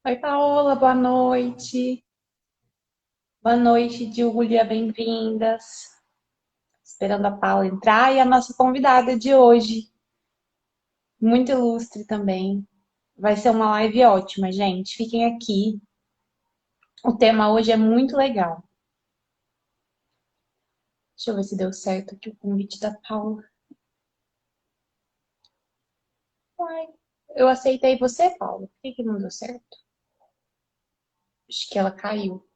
Oi, Paola, boa noite. Boa noite, Júlia, bem-vindas. Esperando a Paula entrar e a nossa convidada de hoje, muito ilustre também. Vai ser uma live ótima, gente. Fiquem aqui. O tema hoje é muito legal. Deixa eu ver se deu certo aqui o convite da Paula. Uai, eu aceitei você, Paula. Por que não deu certo? Acho que ela caiu.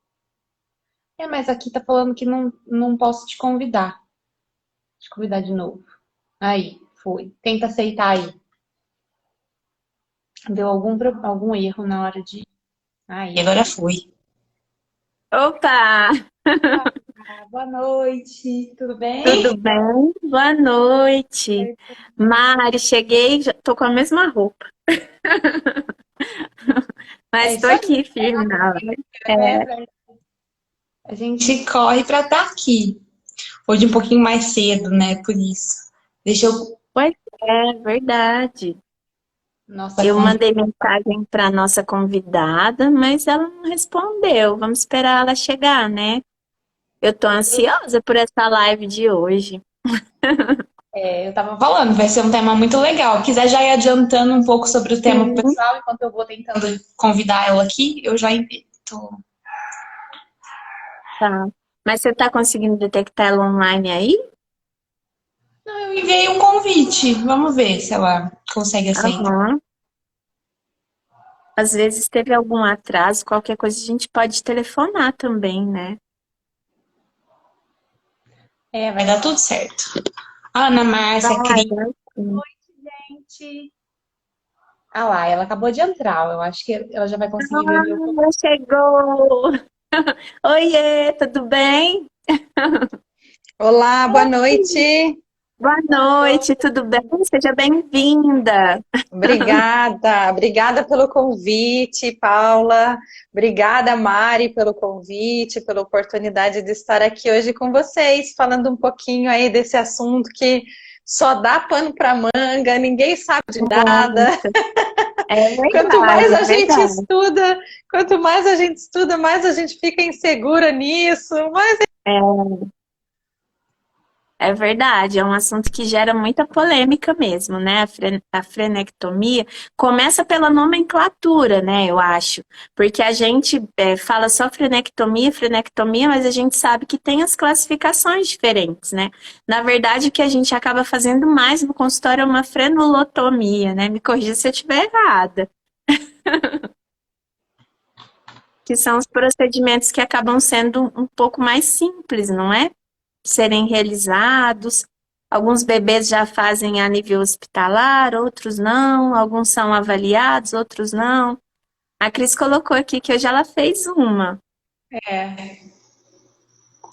Mas aqui tá falando que não posso te convidar. Te convidar de novo. Aí, foi. Tenta aceitar aí. Deu algum erro na hora de. Aí, agora foi. Opa, Boa noite, tudo bem? tudo bem? Boa noite. Oi, Mari, cheguei, já tô com a mesma roupa, é mas tô isso aí, aqui firme na live. né? É, A gente corre para estar aqui. Hoje um pouquinho mais cedo, né? Por isso. Deixa eu. pois é, verdade. Nossa, Eu mandei mensagem para nossa convidada, mas ela não respondeu. Vamos esperar ela chegar, né? Eu tô ansiosa por essa live de hoje. eu tava falando, vai ser um tema muito legal. Quiser já ir adiantando um pouco sobre o tema pro Sim, pessoal, enquanto eu vou tentando convidar ela aqui, eu já invito. tá. Mas você tá conseguindo detectar ela online aí? Não, eu enviei um convite. Vamos ver se ela consegue aceitar. Aham. Às vezes teve algum atraso, qualquer coisa a gente pode telefonar também, né? Vai dar tudo certo. Ana Márcia, Vai, Cris, vai sim. gente. Ah lá, ela acabou de entrar. Eu acho que ela já vai conseguir ver meu. Ah, chegou! Oiê, tudo bem? Olá, boa noite. Boa noite, tudo bem? Seja bem-vinda. Obrigada pelo convite, Paula. Obrigada, Mari, pelo convite, pela oportunidade de estar aqui hoje com vocês, falando um pouquinho aí desse assunto que só dá pano para manga, ninguém sabe de nada. Nossa, é Quanto mais verdade, é a gente verdade. estuda, mais a gente fica insegura nisso, mas É, é verdade, é um assunto que gera muita polêmica mesmo, né? A frenectomia começa pela nomenclatura, né? Eu acho, porque a gente fala só frenectomia, frenectomia, mas a gente sabe que tem as classificações diferentes, né? Na verdade, o que a gente acaba fazendo mais no consultório é uma frenulotomia, né? Me corrija se eu estiver errada, que são os procedimentos que acabam sendo um pouco mais simples, não é? Serem realizados. Alguns bebês já fazem a nível hospitalar, outros não. Alguns são avaliados, outros não. A Cris colocou aqui que hoje ela fez uma.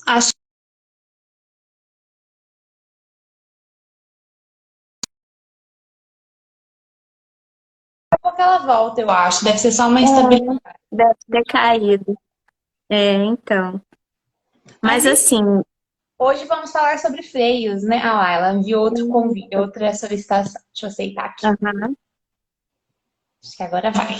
Acho que ela volta, eu acho. Deve ser só uma É, instabilidade. deve ter caído. É, então. Mas Mas enfim, assim, hoje vamos falar sobre freios, né? Ah lá, ela enviou outro convite, outra solicitação. Deixa eu aceitar aqui. aham. Acho que agora vai.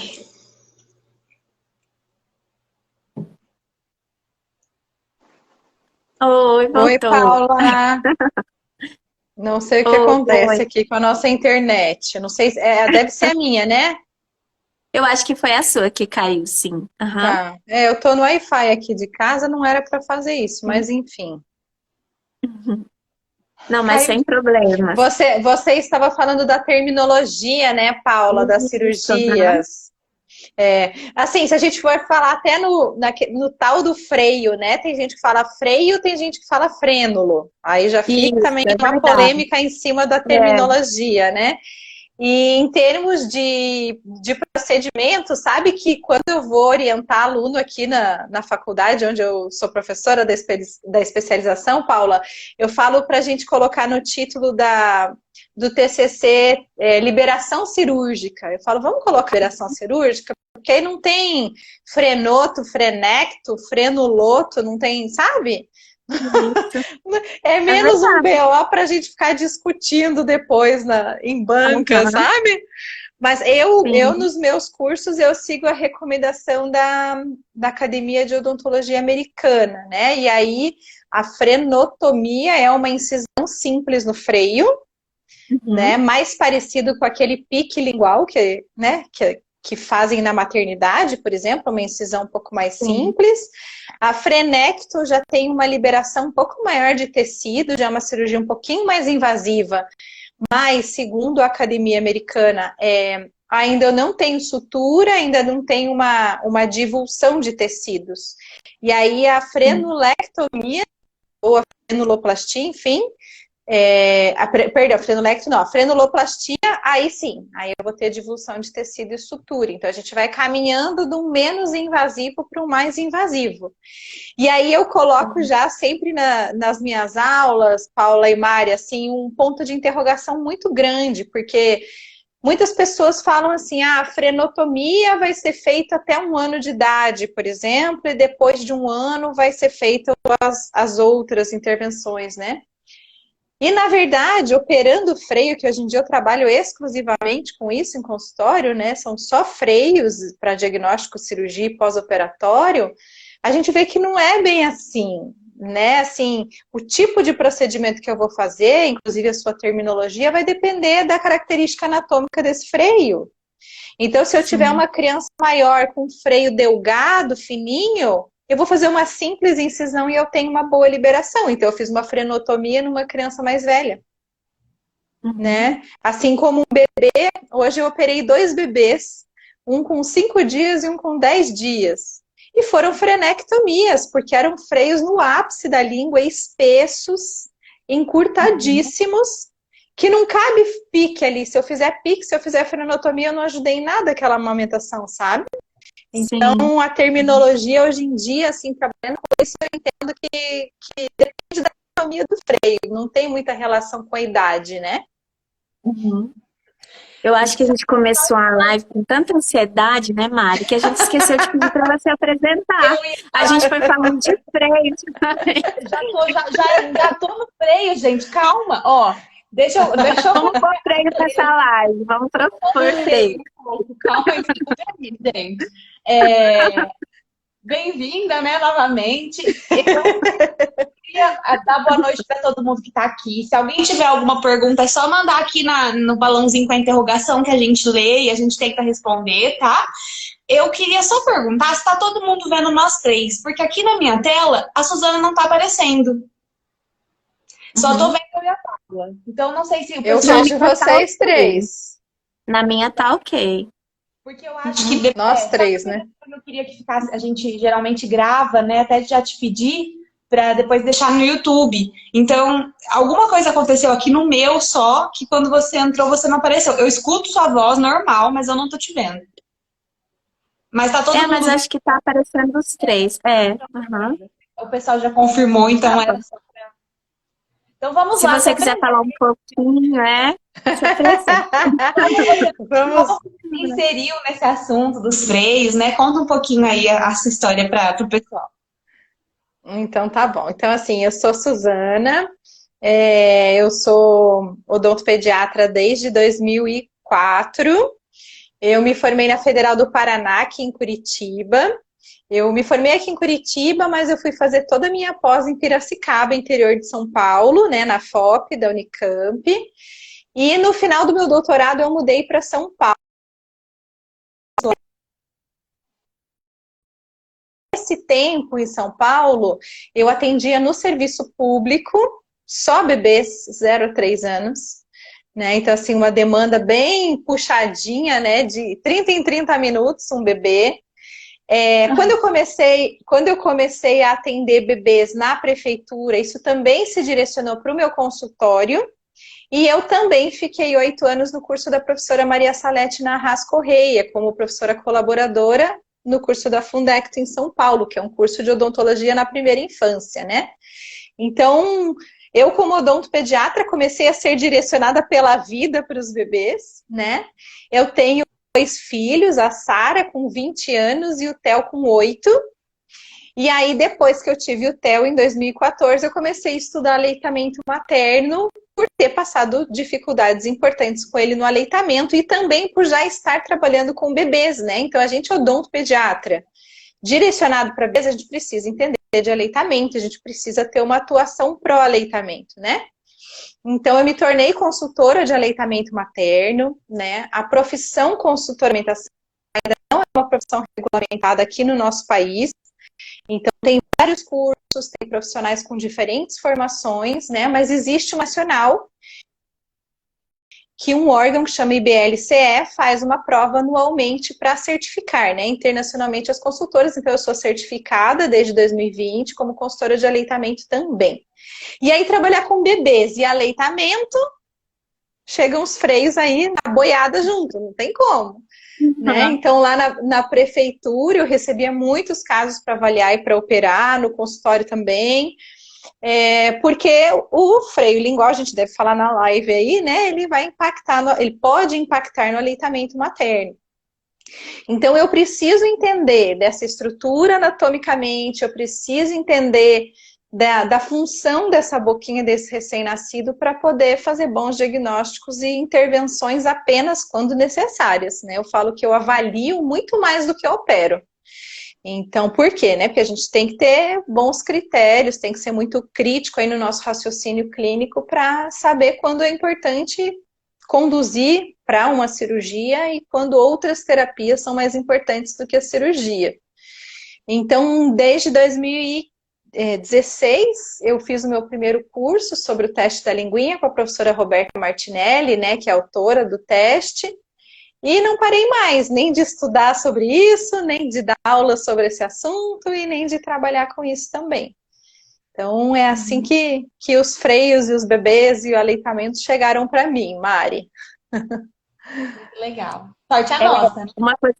Oi, oi, voltou. Paula. Não sei o que Oi. acontece aqui com a nossa internet. Não sei, deve ser a minha, né? Eu acho que foi a sua que caiu, sim. Aham. Tá. Eu tô no Wi-Fi aqui de casa, não era para fazer isso, mas enfim. Não, mas Caiu sem de. problemas. Você estava falando da terminologia, né, Paula, das Isso, aham. cirurgias. Assim, se a gente for falar até no tal do freio, né? Tem gente que fala freio, tem gente que fala frênulo. Aí já fica Isso, também é uma verdade. polêmica em cima da É. terminologia, né? E em termos de procedimento, sabe que quando eu vou orientar aluno aqui na faculdade, onde eu sou professora da especialização, Paula, eu falo para a gente colocar no título do TCC liberação cirúrgica. Eu falo, vamos colocar liberação cirúrgica, porque aí não tem frenoto, frenecto, frenuloto, não tem, sabe? Isso. É É menos um verdade. BO para a gente ficar discutindo depois em banca, Aham. sabe? Mas eu, Sim. nos meus cursos, eu sigo a recomendação da Academia de Odontologia Americana, né? E aí, a frenotomia é uma incisão simples no freio, né? Uhum. Mais parecido com aquele pique lingual né? Que fazem na maternidade, por exemplo, uma incisão um pouco mais Sim. simples. A frenecto já tem uma liberação um pouco maior de tecido, já é uma cirurgia um pouquinho mais invasiva, mas, segundo a Academia Americana, ainda não tem sutura, ainda não tem uma divulsão de tecidos. E aí a Sim. frenulectomia, ou a frenuloplastia, enfim, perdão, frenolecto não, a frenuloplastia, aí sim, aí eu vou ter divulsão de tecido e sutura. Então a gente vai caminhando do menos invasivo para o mais invasivo. E aí eu coloco já sempre nas minhas aulas, Paula e Mari, assim, um ponto de interrogação muito grande, porque muitas pessoas falam assim, a frenotomia vai ser feita até 1 ano de idade, por exemplo, e depois de 1 ano vai ser feita as outras intervenções, né? E, na verdade, operando freio, que hoje em dia eu trabalho exclusivamente com isso em consultório, né? São só freios para diagnóstico, cirurgia e pós-operatório. A gente vê que não é bem assim, né? Assim, o tipo de procedimento que eu vou fazer, inclusive a sua terminologia, vai depender da característica anatômica desse freio. Então, se eu tiver Sim. uma criança maior com freio delgado, fininho, eu vou fazer uma simples incisão e eu tenho uma boa liberação. Então, eu fiz uma frenotomia numa criança mais velha, Uhum. né? Assim como um bebê, hoje eu operei 2 bebês, um com 5 dias e um com 10 dias. E foram frenectomias, porque eram freios no ápice da língua, espessos, Uhum. encurtadíssimos, que não cabe pique ali. Se eu fizer pique, se eu fizer frenotomia, eu não ajudei em nada aquela amamentação, sabe? Sim. Então, a terminologia hoje em dia, assim, trabalhando com isso, eu entendo que depende da anatomia do freio, não tem muita relação com a idade, né? Uhum. Eu acho que a gente começou a live com tanta ansiedade, né, Mari, que a gente esqueceu de pedir para você apresentar. Eu ia A falar gente foi falando de freio. já tô no freio, gente. Calma, ó. Deixa eu Vamos pôr freio nessa live. Vamos pôr freio. um pouco. Calma aí, aí, gente. É, bem-vinda, né, novamente. Eu queria dar boa noite para todo mundo que está aqui. Se alguém tiver alguma pergunta, é só mandar aqui no balãozinho com a interrogação que a gente lê e a gente tenta responder, tá? Eu queria só perguntar se está todo mundo vendo nós três, porque aqui na minha tela a Suzana não está aparecendo. Só tô Uhum. vendo eu e a Paula. Então não sei se o Eu Na pessoal. vejo minha tá vocês ok. três. Na minha tá ok. Porque eu acho que Uhum. Nós só três, né? eu queria que ficasse. A gente geralmente grava, né? Até já te pedir para depois deixar no YouTube. Então, alguma coisa aconteceu aqui no meu só, que quando você entrou, você não apareceu. Eu escuto sua voz normal, mas eu não tô te vendo. Mas tá todo Mas mundo vendo. acho que tá aparecendo os três. É. Uhum. O pessoal já confirmou, Tá então era bom. só. Então vamos Se lá, se você quiser apresenta. falar um pouquinho, se oferecer. Vamos. Como você se inseriu nesse assunto dos freios, né? Conta um pouquinho aí a sua história para o pessoal. Então tá bom. Então, assim, eu sou Suzana, eu sou odontopediatra desde 2004. Eu me formei na Federal do Paraná, aqui em Curitiba. Eu me formei aqui em Curitiba, mas eu fui fazer toda a minha pós em Piracicaba, interior de São Paulo, né, na FOP da Unicamp. E no final do meu doutorado eu mudei para São Paulo. Esse tempo em São Paulo, eu atendia no serviço público, só bebês 0 a 3 anos. Né? Então, assim, uma demanda bem puxadinha, né? De 30 em 30 minutos, um bebê. Quando eu comecei a atender bebês na prefeitura, isso também se direcionou para o meu consultório. E eu também fiquei 8 anos no curso da professora Maria Salete Narras Correia, como professora colaboradora no curso da Fundecto em São Paulo, que é um curso de odontologia na primeira infância, né? Então, eu como odontopediatra comecei a ser direcionada pela vida para os bebês, né? Eu tenho 2 filhos, a Sara com 20 anos e o Theo com 8. E aí, depois que eu tive o Theo, em 2014, eu comecei a estudar aleitamento materno por ter passado dificuldades importantes com ele no aleitamento e também por já estar trabalhando com bebês, né? Então, a gente, odontopediatra, direcionado para bebês, a gente precisa entender de aleitamento, a gente precisa ter uma atuação pró-aleitamento, né? Então, eu me tornei consultora de aleitamento materno, né? A profissão consultora de alimentação ainda não é uma profissão regulamentada aqui no nosso país. Então, tem vários cursos, tem profissionais com diferentes formações, né? Mas existe um nacional que um órgão que chama IBLCE faz uma prova anualmente para certificar, né? Internacionalmente as consultoras. Então, eu sou certificada desde 2020 como consultora de aleitamento também. E aí, trabalhar com bebês e aleitamento, chegam os freios aí na boiada junto, não tem como. Né? Então, lá na prefeitura, eu recebia muitos casos para avaliar e para operar, no consultório também, porque o freio lingual, a gente deve falar na live aí, né? Ele vai impactar, ele pode impactar no aleitamento materno. Então, eu preciso entender dessa estrutura anatomicamente, eu preciso entender da função dessa boquinha desse recém-nascido para poder fazer bons diagnósticos e intervenções apenas quando necessárias, né? Eu falo que eu avalio muito mais do que eu opero. Então, por quê? Né? Porque a gente tem que ter bons critérios, tem que ser muito crítico aí no nosso raciocínio clínico para saber quando é importante conduzir para uma cirurgia e quando outras terapias são mais importantes do que a cirurgia. Então, desde 2016, eu fiz o meu primeiro curso sobre o teste da linguinha com a professora Roberta Martinelli, né, que é autora do teste, e não parei mais, nem de estudar sobre isso, nem de dar aula sobre esse assunto e nem de trabalhar com isso também. Então, é assim que os freios e os bebês e o aleitamento chegaram para mim, Mari. Muito legal. Sorte a nossa. Uma coisa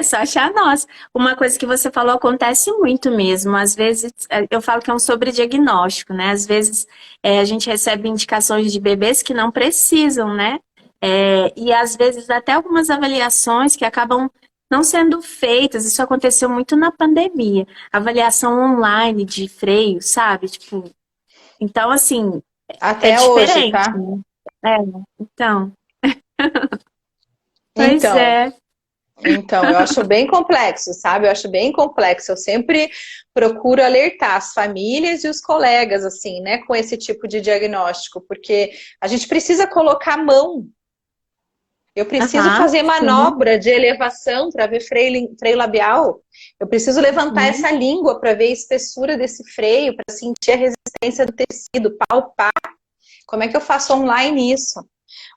sorte a nossa. Uma coisa que você falou acontece muito mesmo. Às vezes, eu falo que é um sobrediagnóstico, né? Às vezes, a gente recebe indicações de bebês que não precisam, né? E às vezes até algumas avaliações que acabam não sendo feitas. Isso aconteceu muito na pandemia. Avaliação online de freio, sabe? Tipo, então, assim, Até diferente. hoje, tá? Então. Pois então, é. Então, eu acho bem complexo, sabe? Eu acho bem complexo. Eu sempre procuro alertar as famílias e os colegas, assim, né, com esse tipo de diagnóstico, porque a gente precisa colocar a mão. Eu preciso fazer manobra de elevação para ver freio labial. Eu preciso levantar essa língua para ver a espessura desse freio, para sentir a resistência do tecido, palpar. Como é que eu faço online isso?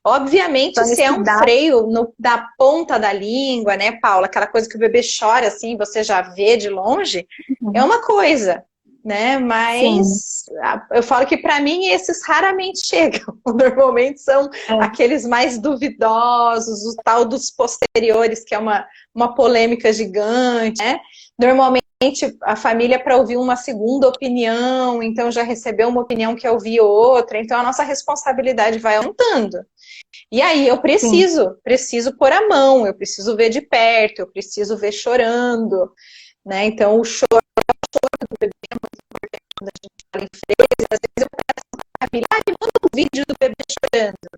Obviamente, se é um freio da ponta da língua, né, Paula? Aquela coisa que o bebê chora, assim, você já vê de longe, é uma coisa, né? Mas eu falo que para mim esses raramente chegam. Normalmente são aqueles mais duvidosos, o tal dos posteriores, que é uma polêmica gigante, né? Normalmente a família para ouvir uma segunda opinião, então já recebeu uma opinião que eu ouvi outra, então a nossa responsabilidade vai aumentando. E aí eu preciso pôr a mão, eu preciso ver de perto, eu preciso ver chorando, né? Então o choro do bebê é muito importante quando a gente fala em freio. Às vezes eu peço pra família, me manda um vídeo do bebê chorando.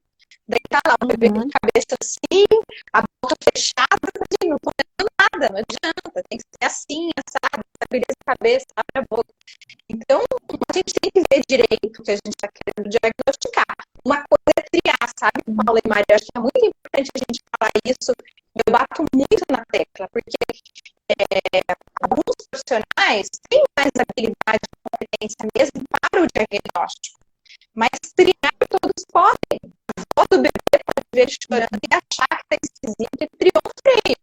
Daí tá lá, o bebê com a cabeça assim, a boca fechada, eu não tô vendo nada, não adianta, tem que ser assim, sabe? Estabiliza a cabeça, abre a boca. Então, a gente tem que ver direito o que a gente está querendo diagnosticar. Uma coisa é triar, sabe, Paula e Maria? Acho que é muito importante a gente falar isso. Eu bato muito na tecla, porque alguns profissionais têm mais habilidade e competência mesmo para o diagnóstico. Mas triar todos podem. A avó do bebê pode ver chorando e achar que está esquisito e triou um freio.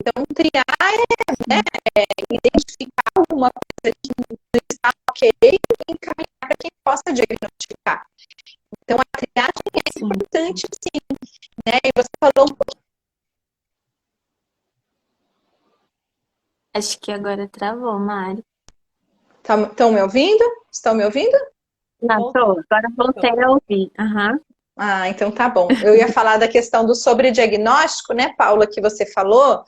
Então, triar identificar alguma coisa que não está ok e encaminhar para quem possa diagnosticar. Então, a triagem é importante, sim. Né? E você falou um pouquinho. Acho que agora travou, Mari. Estão me ouvindo? Estão me ouvindo? Não, tô. Agora voltei a ouvir. Ah, então tá bom. Eu ia falar da questão do sobrediagnóstico, né, Paula, que você falou.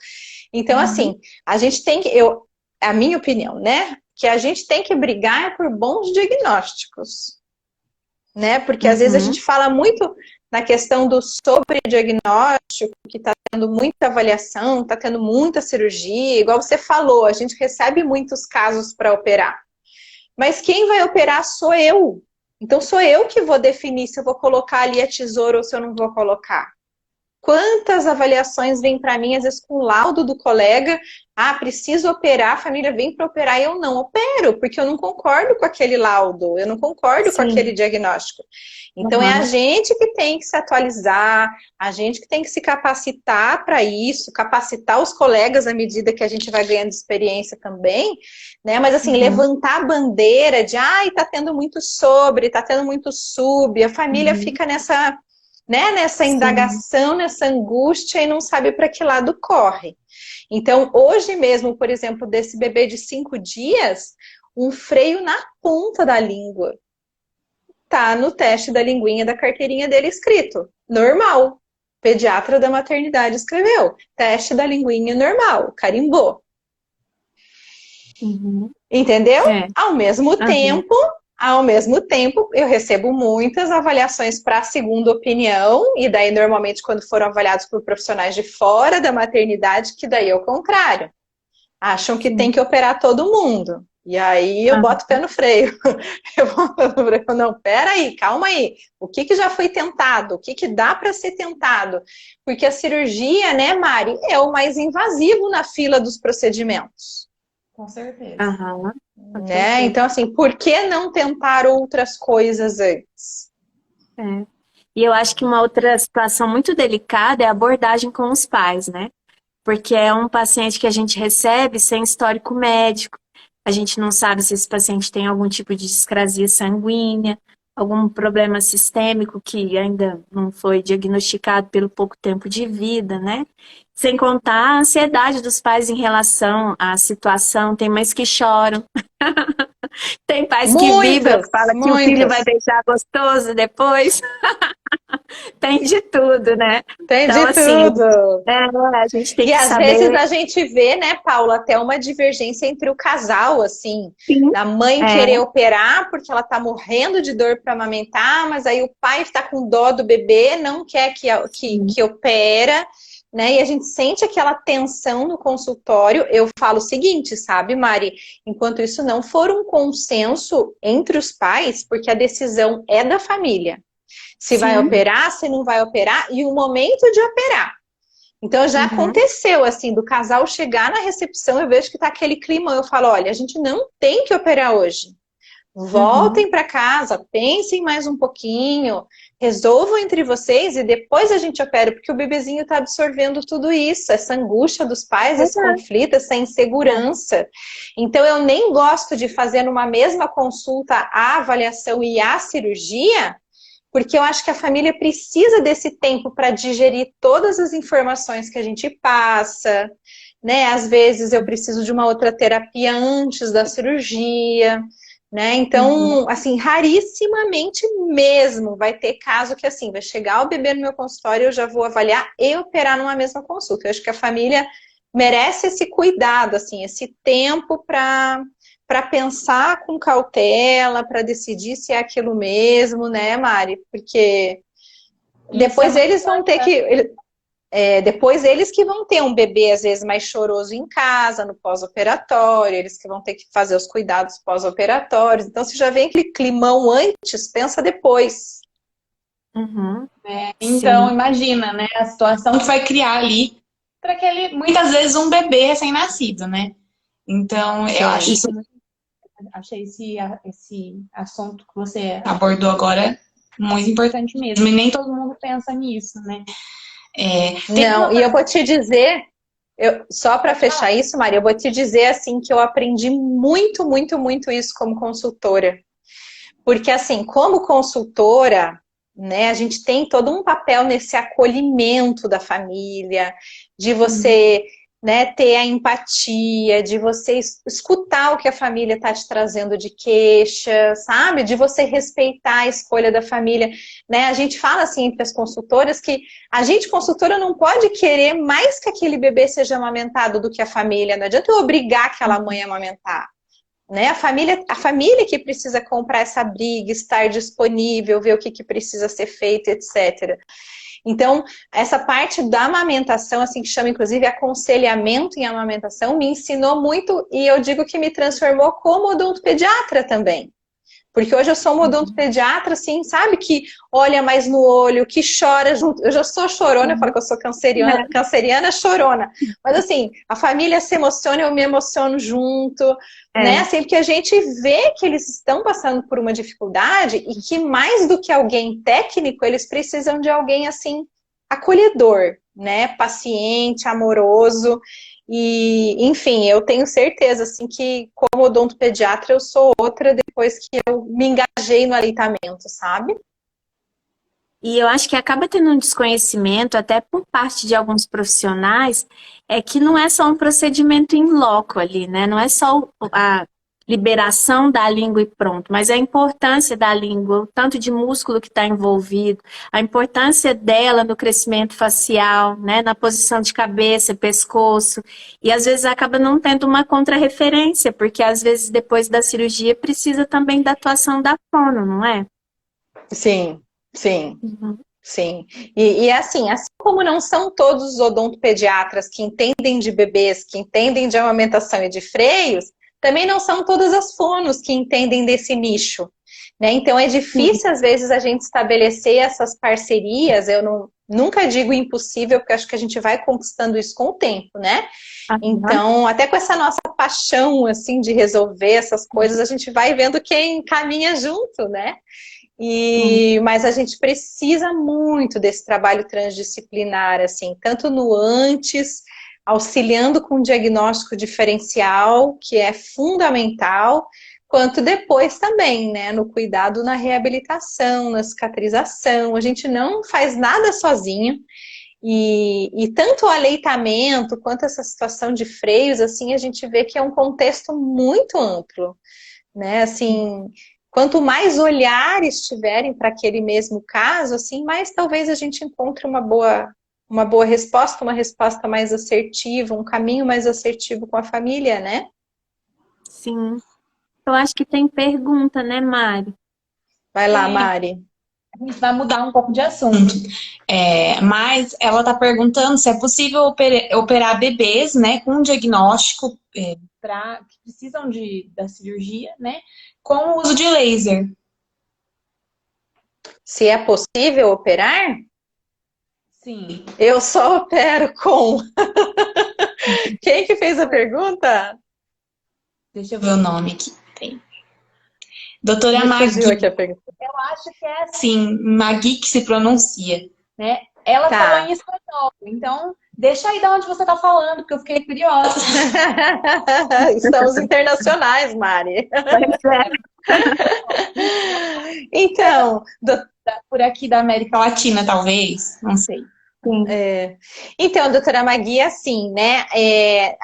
Então, assim, a gente tem que, a minha opinião, né, que a gente tem que brigar por bons diagnósticos, né? Porque às vezes a Uhum. gente fala muito na questão do sobrediagnóstico, que está tendo muita avaliação, está tendo muita cirurgia, igual você falou, a gente recebe muitos casos para operar. Mas quem vai operar sou eu. Então sou eu que vou definir se eu vou colocar ali a tesoura ou se eu não vou colocar. Quantas avaliações vêm para mim, às vezes com o laudo do colega, preciso operar, a família vem para operar e eu não opero, porque eu não concordo com aquele laudo, eu não concordo com aquele Sim. diagnóstico. Então é a Uhum. gente que tem que se atualizar, a gente que tem que se capacitar para isso, capacitar os colegas à medida que a gente vai ganhando experiência também, né? Mas assim, Uhum. levantar a bandeira de, tá tendo muito sobre, tá tendo muito sub, a família Uhum. fica nessa, né, nessa Sim. indagação, nessa angústia e não sabe para que lado corre. Então, hoje mesmo, por exemplo, desse bebê de 5 dias, um freio na ponta da língua. Tá no teste da linguinha da carteirinha dele escrito. Normal. Pediatra da maternidade escreveu. Teste da linguinha normal. Carimbou. Uhum. Entendeu? É. Uhum. Ao mesmo tempo, eu recebo muitas avaliações para segunda opinião, e daí normalmente quando foram avaliados por profissionais de fora da maternidade, que daí é o contrário. Acham que tem Sim. que operar todo mundo. E aí eu boto o pé Uhum. no freio. Eu boto o pé no freio. Não, peraí, calma aí. O que já foi tentado? O que dá para ser tentado? Porque a cirurgia, né, Mari, é o mais invasivo na fila dos procedimentos. Com certeza. Uhum. Com Né? certeza. Então, assim, por que não tentar outras coisas antes? É. E eu acho que uma outra situação muito delicada é a abordagem com os pais, né? Porque é um paciente que a gente recebe sem histórico médico, a gente não sabe se esse paciente tem algum tipo de discrasia sanguínea, algum problema sistêmico que ainda não foi diagnosticado pelo pouco tempo de vida, né? Sem contar a ansiedade dos pais em relação à situação, tem mães que choram, tem pais que vibram, Muitas, que falam que o filho vai muitas. beijar gostoso depois, tem de tudo, né? Tem Então, de assim, tudo. a gente tem E que às vezes saber. a gente vê, né, Paula, até uma divergência entre o casal, assim, Sim, da mãe é, querer operar porque ela tá morrendo de dor para amamentar, mas aí o pai está com dó do bebê, não quer sim. que opera, né? E a gente sente aquela tensão no consultório. Eu falo o seguinte, sabe, Mari? Enquanto isso não for um consenso entre os pais, porque a decisão é da família. Se vai Sim. operar, se não vai operar, e o momento de operar. Então já Uhum. aconteceu, assim, do casal chegar na recepção, eu vejo que tá aquele clima, eu falo, olha, a gente não tem que operar hoje. Uhum. Voltem para casa, pensem mais um pouquinho, resolvam entre vocês e depois a gente opera, porque o bebezinho está absorvendo tudo isso, essa angústia dos pais, esse Verdade. conflito, essa insegurança. Então eu nem gosto de fazer numa mesma consulta a avaliação e a cirurgia, porque eu acho que a família precisa desse tempo para digerir todas as informações que a gente passa, né? Às vezes eu preciso de uma outra terapia antes da cirurgia, né? Uhum. Então, assim, rarissimamente mesmo vai ter caso que, assim, vai chegar o bebê no meu consultório, eu já vou avaliar e operar numa mesma consulta. Eu acho que a família merece esse cuidado, assim, esse tempo para pensar com cautela, para decidir se é aquilo mesmo, né, Mari? Porque Isso é depois muito eles vão ter importante. que. Depois eles que vão ter um bebê, às vezes, mais choroso em casa, no pós-operatório, eles que vão ter que fazer os cuidados pós-operatórios. Então, se já vem aquele climão antes, pensa depois. Uhum. Então, Sim. imagina, né, a situação que vai criar ali para aquele, muitas vezes, um bebê recém-nascido, né? Então, eu acho Sim. isso muito. Achei esse assunto que você abordou agora muito importante mesmo. E nem todo mundo pensa nisso, né? Teve Não, uma e eu vou pergunta. te dizer, só para fechar isso, Maria, eu vou te dizer assim que eu aprendi muito, muito, muito isso como consultora. Porque assim, como consultora, né, a gente tem todo um papel nesse acolhimento da família, de você, né, ter a empatia, de você escutar o que a família está te trazendo de queixa, sabe? De você respeitar a escolha da família, né? A gente fala assim entre as consultoras que a gente, consultora, não pode querer mais que aquele bebê seja amamentado do que a família. Não adianta eu obrigar aquela mãe a amamentar. né? A família que precisa comprar essa briga, estar disponível, ver o que precisa ser feito, etc. Então, essa parte da amamentação, assim que chama, inclusive, aconselhamento em amamentação, me ensinou muito e eu digo que me transformou como odontopediatra também. Porque hoje eu sou uma odontopediatra, assim, sabe? Que olha mais no olho, que chora junto. Eu já sou chorona, eu falo que eu sou canceriana chorona. Mas assim, a família se emociona, eu me emociono junto, né? Assim, porque a gente vê que eles estão passando por uma dificuldade e que mais do que alguém técnico, eles precisam de alguém, assim, acolhedor, né? Paciente, amoroso. E, enfim, eu tenho certeza, assim, que como odontopediatra eu sou outra depois que eu me engajei no aleitamento, sabe? E eu acho que acaba tendo um desconhecimento, até por parte de alguns profissionais, é que não é só um procedimento in loco ali, né? Não é só a liberação da língua e pronto, mas a importância da língua, o tanto de músculo que está envolvido, a importância dela no crescimento facial, né? Na posição de cabeça, pescoço, e às vezes acaba não tendo uma contrarreferência, porque às vezes depois da cirurgia precisa também da atuação da fono, não é? Sim, sim. Uhum. Sim, e assim como não são todos os odontopediatras que entendem de bebês, que entendem de amamentação e de freios, também não são todas as fonos que entendem desse nicho, né? Então é difícil às vezes a gente estabelecer essas parcerias, nunca digo impossível, porque acho que a gente vai conquistando isso com o tempo, né? Então, até com essa nossa paixão, assim, de resolver essas coisas, a gente vai vendo quem caminha junto, né? Mas a gente precisa muito desse trabalho transdisciplinar, assim, tanto no antes, auxiliando com o diagnóstico diferencial, que é fundamental, quanto depois também, né, no cuidado na reabilitação, na cicatrização. A gente não faz nada sozinho, e tanto o aleitamento quanto essa situação de freios, assim, a gente vê que é um contexto muito amplo, né, assim... Quanto mais olhares tiverem para aquele mesmo caso, assim, mais talvez a gente encontre uma boa resposta, uma resposta mais assertiva, um caminho mais assertivo com a família, né? Sim. Eu acho que tem pergunta, né, Mari? Vai lá, Mari. A gente vai mudar um pouco de assunto. Mas ela está perguntando se é possível operar bebês, né, com um diagnóstico que precisam da cirurgia, né, com o uso de laser. Se é possível operar? Sim. Eu só opero com. Quem que fez a pergunta? Deixa eu ver o nome aqui. Tem. Doutora Magui. Aqui a pergunta. Eu acho que é assim, Magui que se pronuncia, né? Ela falou em espanhol, então deixa aí de onde você está falando, porque eu fiquei curiosa. Estamos internacionais, Mari. Então, por aqui da América Latina, talvez, não sei. Então, doutora Magui, assim, né,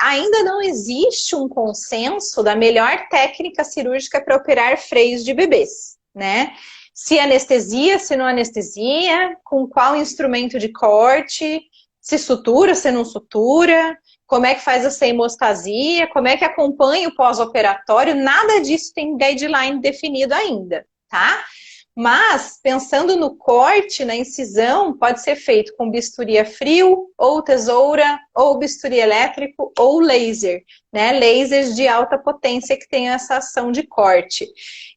ainda não existe um consenso da melhor técnica cirúrgica para operar freios de bebês, né? Se anestesia, se não anestesia, com qual instrumento de corte, se sutura, se não sutura, como é que faz essa hemostasia, como é que acompanha o pós-operatório, nada disso tem guideline definido ainda, tá? Mas, pensando no corte, na incisão, pode ser feito com bisturi a frio, ou tesoura, ou bisturi elétrico, ou laser, né? Lasers de alta potência que tem essa ação de corte.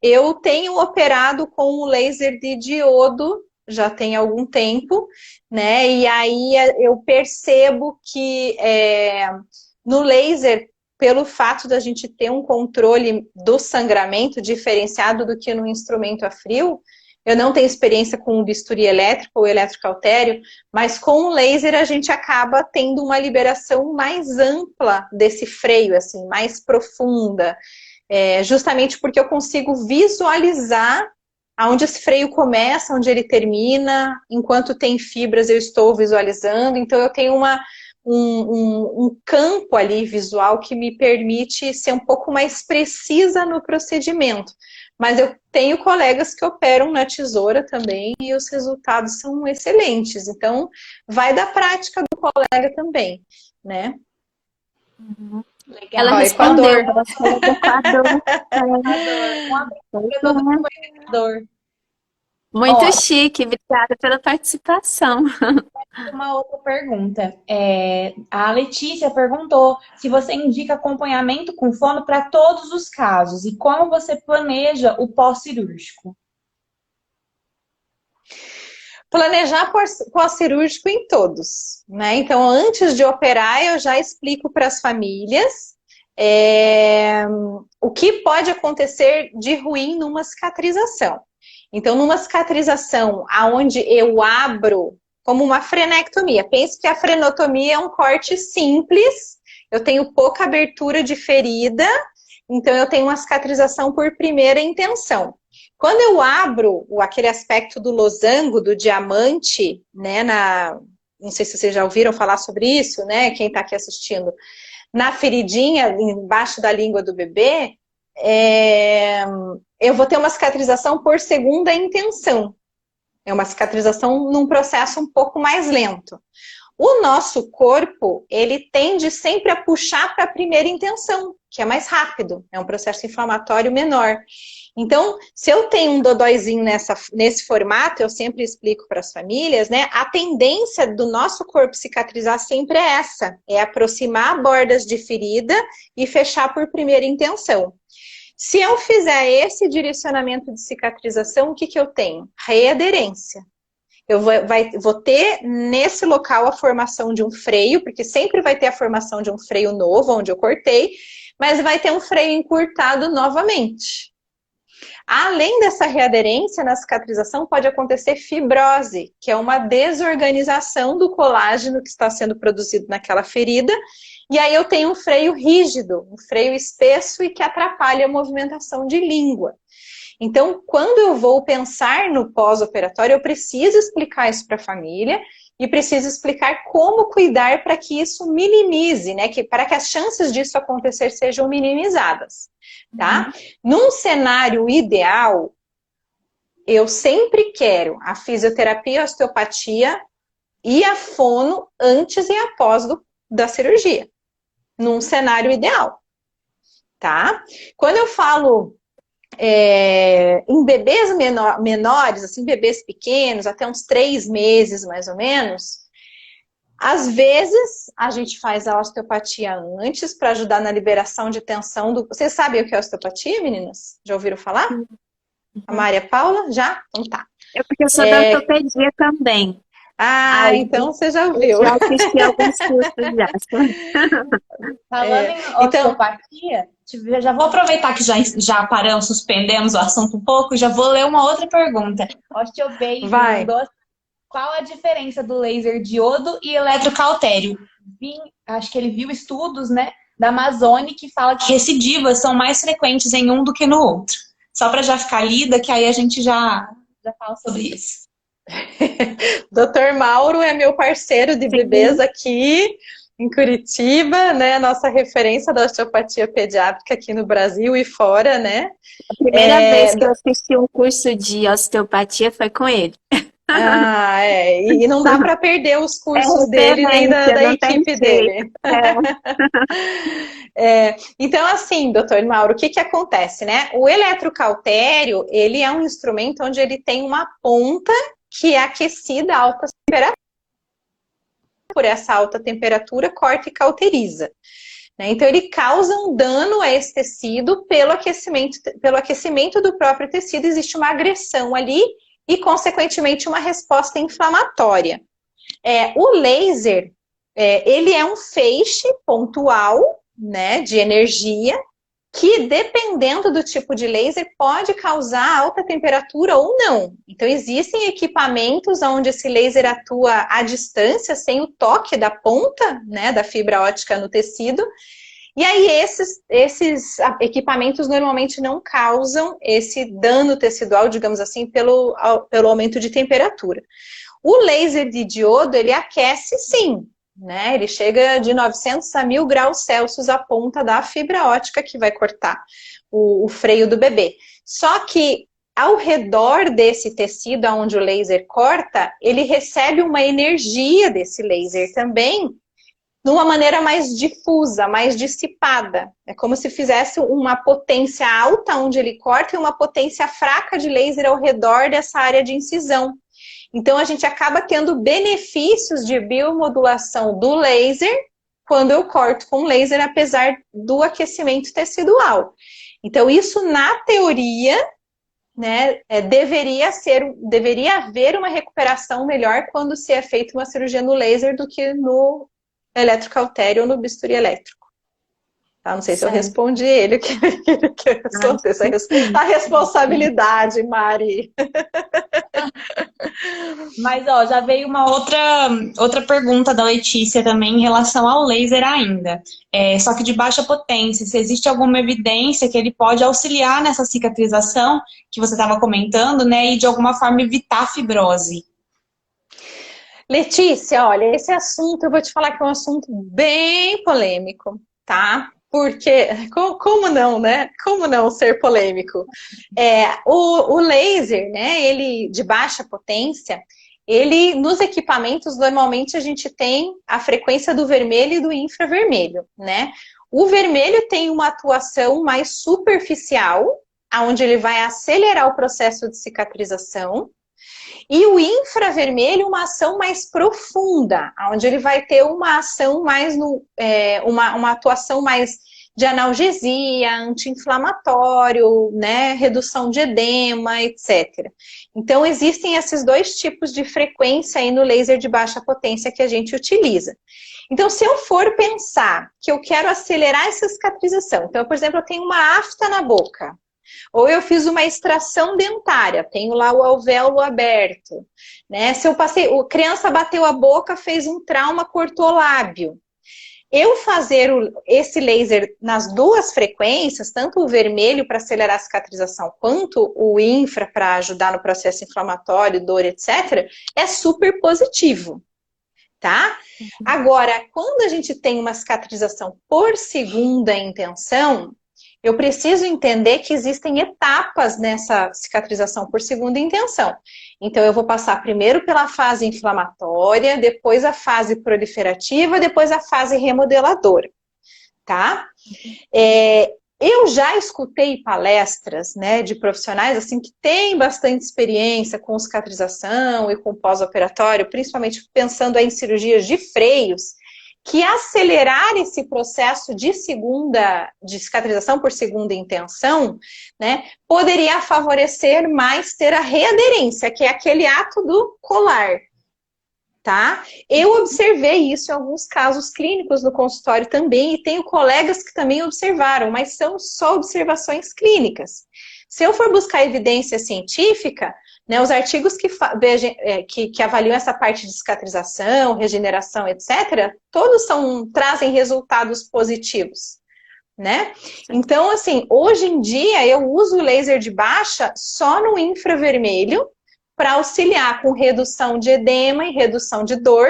Eu tenho operado com o laser de diodo, já tem algum tempo, né? E aí eu percebo que no laser, pelo fato da gente ter um controle do sangramento diferenciado do que no instrumento a frio, eu não tenho experiência com o bisturi elétrico ou eletrocautério, mas com o laser a gente acaba tendo uma liberação mais ampla desse freio, assim, mais profunda, justamente porque eu consigo visualizar aonde esse freio começa, onde ele termina, enquanto tem fibras eu estou visualizando, então eu tenho um campo ali visual que me permite ser um pouco mais precisa no procedimento. Mas eu tenho colegas que operam na tesoura também e os resultados são excelentes. Então, vai da prática do colega também, né? Ela Legal. Ó, respondeu, Equador. ela falou do Equador. Um abraço para todo mundo do Equador. Muito Ó, chique, obrigada pela participação. uma outra pergunta. A Letícia perguntou se você indica acompanhamento com fono para todos os casos e como você planeja o pós-cirúrgico. Planejar pós-cirúrgico em todos, né? Então, antes de operar, eu já explico para as famílias o que pode acontecer de ruim numa cicatrização. Então, numa cicatrização onde eu abro como uma frenectomia, pense que a frenotomia é um corte simples, eu tenho pouca abertura de ferida, então eu tenho uma cicatrização por primeira intenção. Quando eu abro aquele aspecto do losango, do diamante, né, não sei se vocês já ouviram falar sobre isso, né, quem está aqui assistindo, na feridinha, embaixo da língua do bebê, eu vou ter uma cicatrização por segunda intenção. É uma cicatrização num processo um pouco mais lento. O nosso corpo, ele tende sempre a puxar para a primeira intenção, que é mais rápido, é um processo inflamatório menor. Então, se eu tenho um dodóizinho nesse formato, eu sempre explico para as famílias, né? A tendência do nosso corpo cicatrizar sempre é essa, é aproximar bordas de ferida e fechar por primeira intenção. Se eu fizer esse direcionamento de cicatrização, o que eu tenho? Readerência. Eu vou ter nesse local a formação de um freio, porque sempre vai ter a formação de um freio novo, onde eu cortei, mas vai ter um freio encurtado novamente. Além dessa readerência, na cicatrização pode acontecer fibrose, que é uma desorganização do colágeno que está sendo produzido naquela ferida, e aí eu tenho um freio rígido, um freio espesso e que atrapalha a movimentação de língua. Então, quando eu vou pensar no pós-operatório, eu preciso explicar isso para a família e preciso explicar como cuidar para que isso minimize, né? Para que as chances disso acontecer sejam minimizadas, tá? Num cenário ideal, eu sempre quero a fisioterapia, a osteopatia e a fono antes e após da cirurgia. Num cenário ideal, tá? Quando eu falo em bebês menores, assim, bebês pequenos, até uns 3 meses mais ou menos, às vezes a gente faz a osteopatia antes para ajudar na liberação de tensão do... Vocês sabem o que é osteopatia, meninas? Já ouviram falar? A Maria Paula? Já? Então tá. Porque eu sou da ortopedia também. Então você já ouviu. Eu já assisti alguns cursos já. Falando em osteopatia, já vou aproveitar que já paramos, suspendemos o assunto um pouco, já vou ler uma outra pergunta. Osteobaby mandou qual a diferença do laser diodo e eletrocautério? Acho que ele viu estudos, né, da Amazônia que fala que recidivas são mais frequentes em um do que no outro. Só para já ficar lida, que aí a gente já fala sobre isso. Dr. Mauro é meu parceiro de bebês aqui em Curitiba, né? Nossa referência da osteopatia pediátrica aqui no Brasil e fora, né? A primeira vez que eu assisti um curso de osteopatia foi com ele. E não dá para perder os cursos dele nem da equipe dele. Então, assim, doutor Mauro, o que acontece, né? O eletrocautério, ele é um instrumento onde ele tem uma ponta que é aquecida a alta temperatura. Por essa alta temperatura, corta e cauteriza. Né? Então, ele causa um dano a esse tecido pelo aquecimento do próprio tecido. Existe uma agressão ali e, consequentemente, uma resposta inflamatória. O laser, ele é um feixe pontual, né, de energia, que, dependendo do tipo de laser, pode causar alta temperatura ou não. Então, existem equipamentos onde esse laser atua à distância, sem o toque da ponta, né, da fibra óptica no tecido. E aí, esses equipamentos normalmente não causam esse dano tecidual, digamos assim, pelo aumento de temperatura. O laser de diodo, ele aquece sim, né? Ele chega de 900 a 1000 graus Celsius a ponta da fibra óptica que vai cortar o freio do bebê. Só que ao redor desse tecido onde o laser corta, ele recebe uma energia desse laser também, numa maneira mais difusa, mais dissipada. É como se fizesse uma potência alta onde ele corta e uma potência fraca de laser ao redor dessa área de incisão. Então, a gente acaba tendo benefícios de biomodulação do laser quando eu corto com laser, apesar do aquecimento tecidual. Então, isso na teoria, né, deveria haver uma recuperação melhor quando se é feita uma cirurgia no laser do que no eletrocautério ou no bisturi elétrico. Tá? Não sei se eu respondi ele, que a responsabilidade, Mari. Mas, ó, já veio uma outra pergunta da Letícia também em relação ao laser ainda. Só que de baixa potência, se existe alguma evidência que ele pode auxiliar nessa cicatrização que você estava comentando, né, e de alguma forma evitar a fibrose? Letícia, olha, esse assunto, eu vou te falar que é um assunto bem polêmico, tá? Porque, como não, né? Como não ser polêmico? O laser, né, ele de baixa potência, ele, nos equipamentos, normalmente a gente tem a frequência do vermelho e do infravermelho, né? O vermelho tem uma atuação mais superficial, onde ele vai acelerar o processo de cicatrização, e o infravermelho, uma ação mais profunda, onde ele vai ter uma ação mais, uma atuação mais de analgesia, anti-inflamatório, né, redução de edema, etc. Então, existem esses dois tipos de frequência aí no laser de baixa potência que a gente utiliza. Então, se eu for pensar que eu quero acelerar essa cicatrização, então, por exemplo, eu tenho uma afta na boca, ou eu fiz uma extração dentária, tenho lá o alvéolo aberto, né? Se eu passei, a criança bateu a boca, fez um trauma, cortou o lábio. Eu fazer esse laser nas duas frequências, tanto o vermelho para acelerar a cicatrização, quanto o infra para ajudar no processo inflamatório, dor, etc., é super positivo, tá? Agora, quando a gente tem uma cicatrização por segunda intenção, eu preciso entender que existem etapas nessa cicatrização por segunda intenção. Então, eu vou passar primeiro pela fase inflamatória, depois a fase proliferativa, depois a fase remodeladora, tá? Eu já escutei palestras, né, de profissionais assim que têm bastante experiência com cicatrização e com pós-operatório, principalmente pensando em cirurgias de freios, que acelerar esse processo de cicatrização por segunda intenção, né, poderia favorecer mais ter a readerência, que é aquele ato do colar, tá? Eu observei isso em alguns casos clínicos no consultório também, e tenho colegas que também observaram, mas são só observações clínicas. Se eu for buscar evidência científica, né, os artigos que avaliam essa parte de cicatrização, regeneração, etc., todos trazem resultados positivos, né? Então, assim, hoje em dia eu uso o laser de baixa só no infravermelho para auxiliar com redução de edema e redução de dor,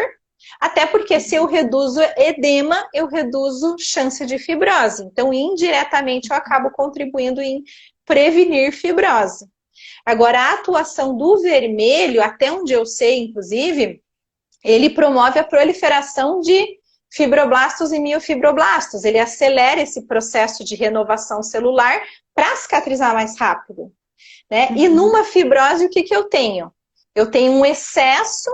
até porque se eu reduzo edema, eu reduzo chance de fibrose. Então, indiretamente, eu acabo contribuindo em prevenir fibrose. Agora, a atuação do vermelho, até onde eu sei, inclusive, ele promove a proliferação de fibroblastos e miofibroblastos. Ele acelera esse processo de renovação celular para cicatrizar mais rápido, né? E numa fibrose, o que eu tenho? Eu tenho um excesso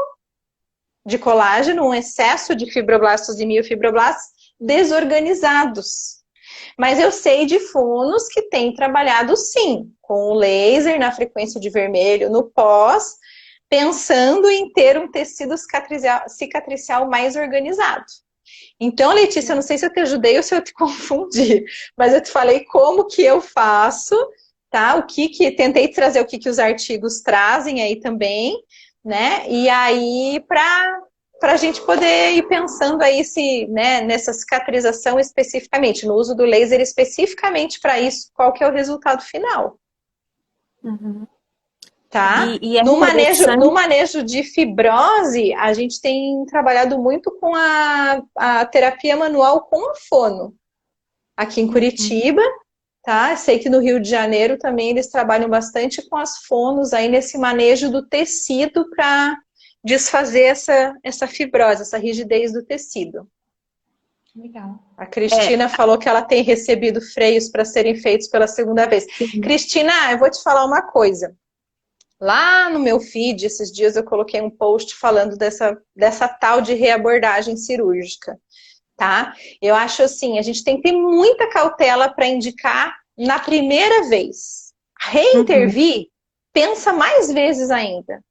de colágeno, um excesso de fibroblastos e miofibroblastos desorganizados. Mas eu sei de fonos que têm trabalhado, sim, com o laser na frequência de vermelho no pós, pensando em ter um tecido cicatricial mais organizado. Então, Letícia, eu não sei se eu te ajudei ou se eu te confundi, mas eu te falei como que eu faço, tá? Tentei trazer o que os artigos trazem aí também, né? E aí, para a gente poder ir pensando aí né, nessa cicatrização especificamente, no uso do laser especificamente para isso, qual que é o resultado final. Uhum. Tá? E é no manejo de fibrose, a gente tem trabalhado muito com a terapia manual com a fono. Aqui em Curitiba, tá? Sei que no Rio de Janeiro também eles trabalham bastante com as fonos aí nesse manejo do tecido para desfazer essa fibrose, essa rigidez do tecido. Legal. A Cristina falou que ela tem recebido freios para serem feitos pela segunda vez. Cristina, eu vou te falar uma coisa. Lá no meu feed, esses dias eu coloquei um post falando dessa tal de reabordagem cirúrgica, tá? Eu acho assim, a gente tem que ter muita cautela para indicar na primeira vez. Reintervir, pensa mais vezes ainda.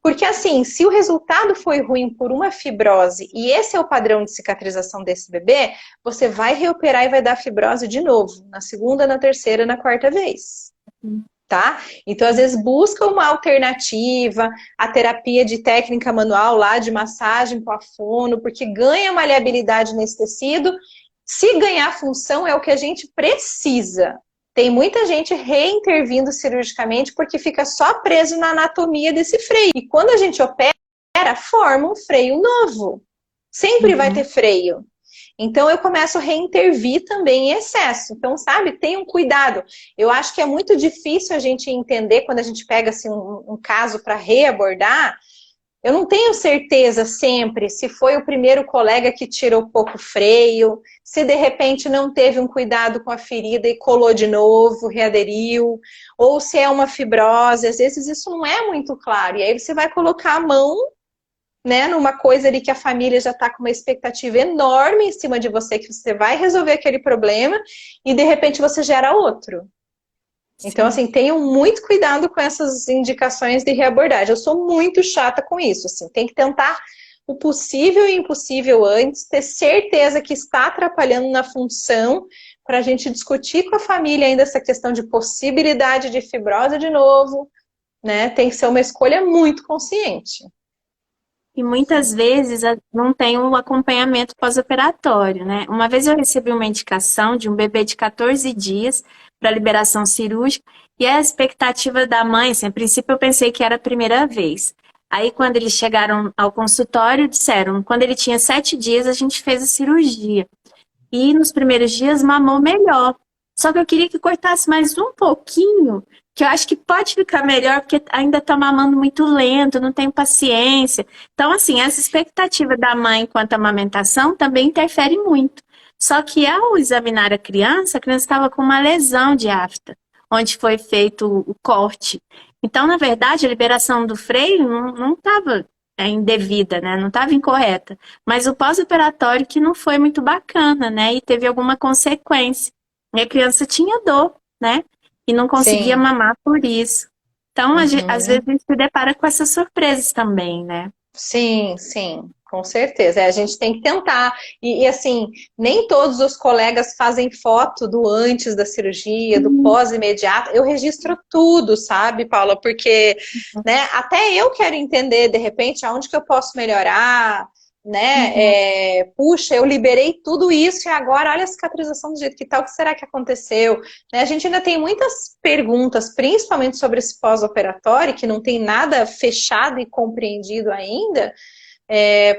Porque assim, se o resultado foi ruim por uma fibrose e esse é o padrão de cicatrização desse bebê, você vai reoperar e vai dar fibrose de novo, na segunda, na terceira, na quarta vez. Tá? Então, às vezes, busca uma alternativa, a terapia de técnica manual lá, de massagem com a fono, porque ganha maleabilidade nesse tecido. Se ganhar função, é o que a gente precisa. Tem muita gente reintervindo cirurgicamente porque fica só preso na anatomia desse freio. E quando a gente opera, forma um freio novo. Sempre vai ter freio. Então, eu começo a reintervir também em excesso. Então, sabe, tenham cuidado. Eu acho que é muito difícil a gente entender quando a gente pega assim, um caso para reabordar. Eu não tenho certeza sempre se foi o primeiro colega que tirou pouco freio, se de repente não teve um cuidado com a ferida e colou de novo, readeriu, ou se é uma fibrose. Às vezes isso não é muito claro. E aí você vai colocar a mão, né, numa coisa ali que a família já está com uma expectativa enorme em cima de você, que você vai resolver aquele problema, e de repente você gera outro. Então, assim, tenham muito cuidado com essas indicações de reabordagem. Eu sou muito chata com isso, assim, tem que tentar o possível e impossível antes, ter certeza que está atrapalhando na função, para a gente discutir com a família ainda essa questão de possibilidade de fibrose de novo, né? Tem que ser uma escolha muito consciente. E muitas vezes não tem um acompanhamento pós-operatório, né? Uma vez eu recebi uma indicação de um bebê de 14 dias para liberação cirúrgica e a expectativa da mãe, assim, a princípio eu pensei que era a primeira vez. Aí quando eles chegaram ao consultório, disseram, quando ele tinha 7 dias a gente fez a cirurgia. E nos primeiros dias mamou melhor. Só que eu queria que cortasse mais um pouquinho, que eu acho que pode ficar melhor, porque ainda tá mamando muito lento, não tenho paciência. Então, assim, essa expectativa da mãe quanto à amamentação também interfere muito. Só que ao examinar a criança estava com uma lesão de afta, onde foi feito o corte. Então, na verdade, a liberação do freio não estava indevida, né? Não estava incorreta. Mas o pós-operatório que não foi muito bacana, né? E teve alguma consequência. E a criança tinha dor, né? E não conseguia Sim. mamar por isso. Então, às vezes, a gente se depara com essas surpresas também, né? Sim, sim, com certeza. A gente tem que tentar. E, assim, nem todos os colegas fazem foto do antes da cirurgia, do pós-imediato. Eu registro tudo, sabe, Paula? Porque, né, até eu quero entender, de repente, aonde que eu posso melhorar, né? Puxa, eu liberei tudo isso e agora olha a cicatrização do jeito que tá, o que será que aconteceu? Né? A gente ainda tem muitas perguntas, principalmente sobre esse pós-operatório, que não tem nada fechado e compreendido ainda,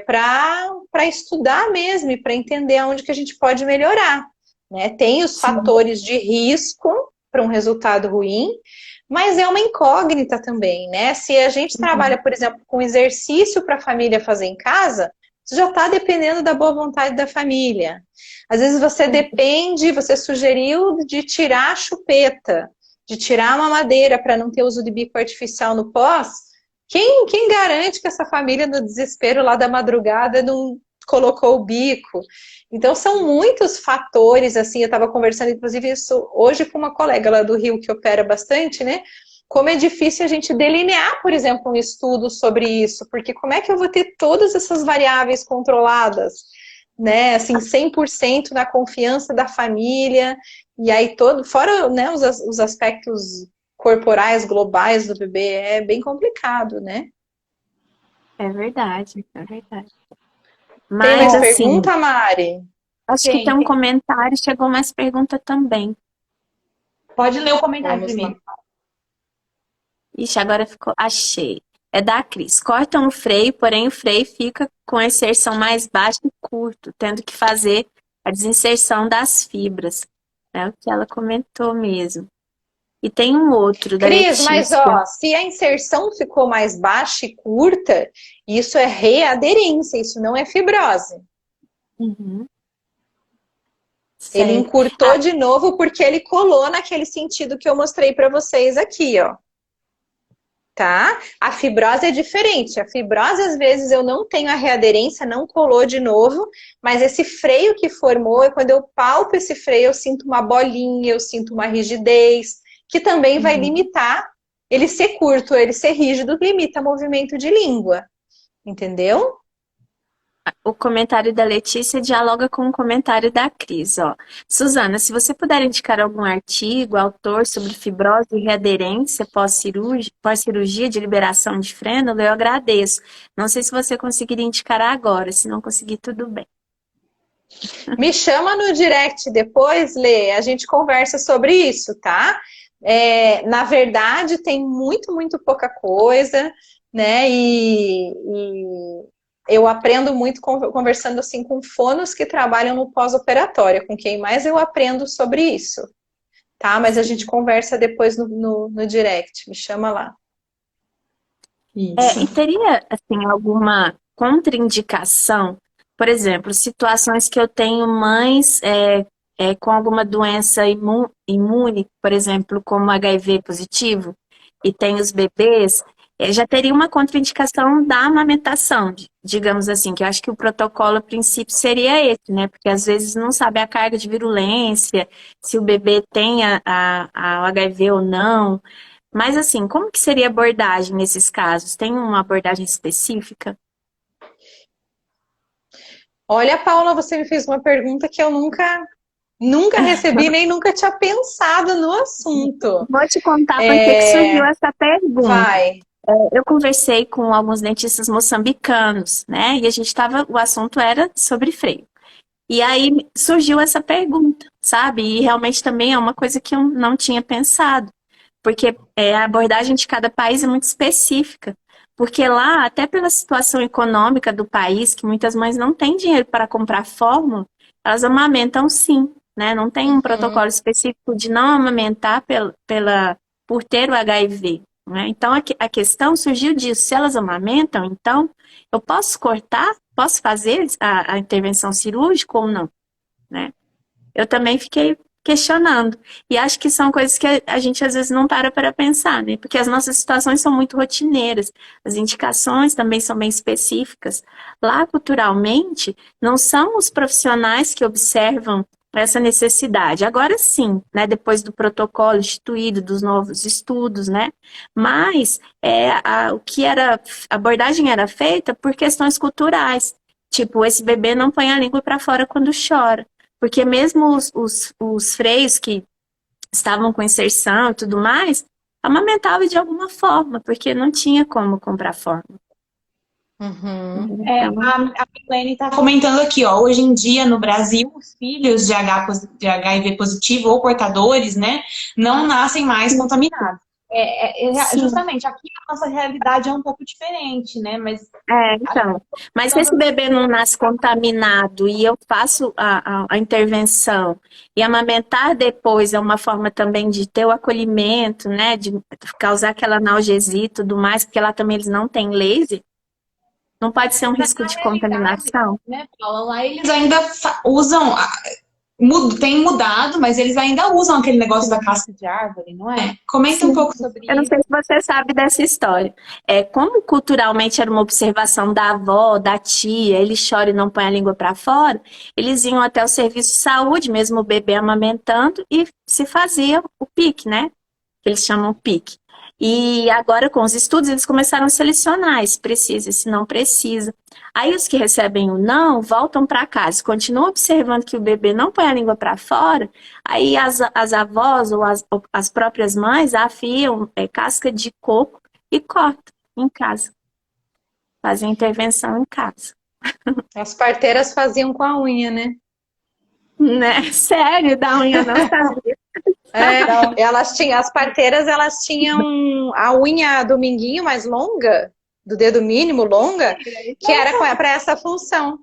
para estudar mesmo e para entender aonde que a gente pode melhorar. Né? Tem os fatores de risco para um resultado ruim, mas é uma incógnita também, né? Se a gente trabalha, por exemplo, com exercício para a família fazer em casa, isso já está dependendo da boa vontade da família. Às vezes você sugeriu de tirar a chupeta, de tirar a mamadeira para não ter uso de bico artificial no pós. Quem garante que essa família, no desespero lá da madrugada, não colocou o bico? Então, são muitos fatores, assim, eu estava conversando, inclusive, isso hoje com uma colega lá do Rio, que opera bastante, né? Como é difícil a gente delinear, por exemplo, um estudo sobre isso, porque como é que eu vou ter todas essas variáveis controladas, né? Assim, 100% na confiança da família, e aí fora, né, os aspectos corporais, globais do bebê, é bem complicado, né? É verdade, é verdade. Tem Mas, mais assim, pergunta, Mari? acho que tem um comentário, chegou mais pergunta também. Pode ler o comentário Vamos primeiro. lá. Ixi, agora ficou. Achei. É da Cris. Cortam o freio, porém o freio fica com a inserção mais baixa e curto, tendo que fazer a desinserção das fibras. É o que ela comentou mesmo. E tem um outro da Cris, mas Letícia. ó, se a inserção ficou mais baixa e curta, isso é readerência, isso não é fibrose. Uhum. Ele Certo. encurtou de novo porque ele colou naquele sentido que eu mostrei para vocês aqui, ó. Tá? A fibrose é diferente. A fibrose, às vezes, eu não tenho a readerência, não colou de novo, mas esse freio que formou, é quando eu palpo esse freio, eu sinto uma bolinha, eu sinto uma rigidez, que também vai limitar ele ser curto, ele ser rígido, limita movimento de língua. Entendeu? O comentário da Letícia dialoga com o comentário da Cris, ó. Suzana, se você puder indicar algum artigo, autor sobre fibrose e readerência pós-cirurgia de liberação de frênulo, eu agradeço. Não sei se você conseguiria indicar agora, se não conseguir, tudo bem. Me chama no direct depois, Lê, a gente conversa sobre isso, tá? Na verdade, tem muito pouca coisa, né? E eu aprendo muito conversando assim com fonos que trabalham no pós-operatório, com quem mais eu aprendo sobre isso, tá? Mas a gente conversa depois no direct, me chama lá. Isso. E teria, assim, alguma contraindicação? Por exemplo, situações que eu tenho mães com alguma doença imune, por exemplo, como HIV positivo, e tem os bebês, já teria uma contraindicação da amamentação, digamos assim, que eu acho que o protocolo, a princípio, seria esse, né? Porque às vezes não sabe a carga de virulência, se o bebê tem o HIV ou não. Mas assim, como que seria a abordagem nesses casos? Tem uma abordagem específica? Olha, Paula, você me fez uma pergunta que eu nunca recebi, nem nunca tinha pensado no assunto. Vou te contar por que surgiu essa pergunta. Vai. Eu conversei com alguns dentistas moçambicanos, né? E o assunto era sobre freio. E aí surgiu essa pergunta, sabe? E realmente também é uma coisa que eu não tinha pensado. Porque a abordagem de cada país é muito específica. Porque lá, até pela situação econômica do país, que muitas mães não têm dinheiro para comprar fórmula, elas amamentam sim, né? Não tem um protocolo específico de não amamentar por ter o HIV, né? Então, a questão surgiu disso. Se elas amamentam, então, eu posso cortar? Posso fazer a intervenção cirúrgica ou não, né? Eu também fiquei questionando. E acho que são coisas que a gente às vezes não para pensar, né? Porque as nossas situações são muito rotineiras. As indicações também são bem específicas. Lá, culturalmente, não são os profissionais que observam essa necessidade. Agora sim, né? Depois do protocolo instituído, dos novos estudos, né? Mas a abordagem era feita por questões culturais. Tipo, esse bebê não põe a língua para fora quando chora. Porque mesmo os freios que estavam com inserção e tudo mais, amamentavam de alguma forma, porque não tinha como comprar fórmula. A Milene está comentando aqui, ó, hoje em dia no Brasil, os filhos de HIV positivo ou portadores, né, não nascem mais contaminados. Justamente, aqui a nossa realidade é um pouco diferente, né, Mas se esse bebê não nasce contaminado e eu faço a intervenção e amamentar depois é uma forma também de ter o acolhimento, né, de causar aquela analgesia e tudo mais, porque lá também eles não têm laser, não pode ser um risco de contaminação? Né, Paula? Lá eles ainda usam, tem mudado, mas eles ainda usam aquele negócio da casca de árvore, não é? Comenta um pouco sobre isso. Eu não sei se você sabe dessa história. Como culturalmente era uma observação da avó, da tia, ele chora e não põe a língua para fora, eles iam até o serviço de saúde, mesmo o bebê amamentando, e se fazia o PIC, né? Que eles chamam PIC. E agora, com os estudos, eles começaram a selecionar se precisa, se não precisa. Aí os que recebem o não voltam para casa, continuam observando que o bebê não põe a língua para fora, aí as avós ou as próprias mães afiam casca de coco e cortam em casa. Fazem intervenção em casa. As parteiras faziam com a unha, né? Né? Sério, da unha não sabia. As parteiras, elas tinham a unha do minguinho mais longa, do dedo mínimo longa, que era para essa função.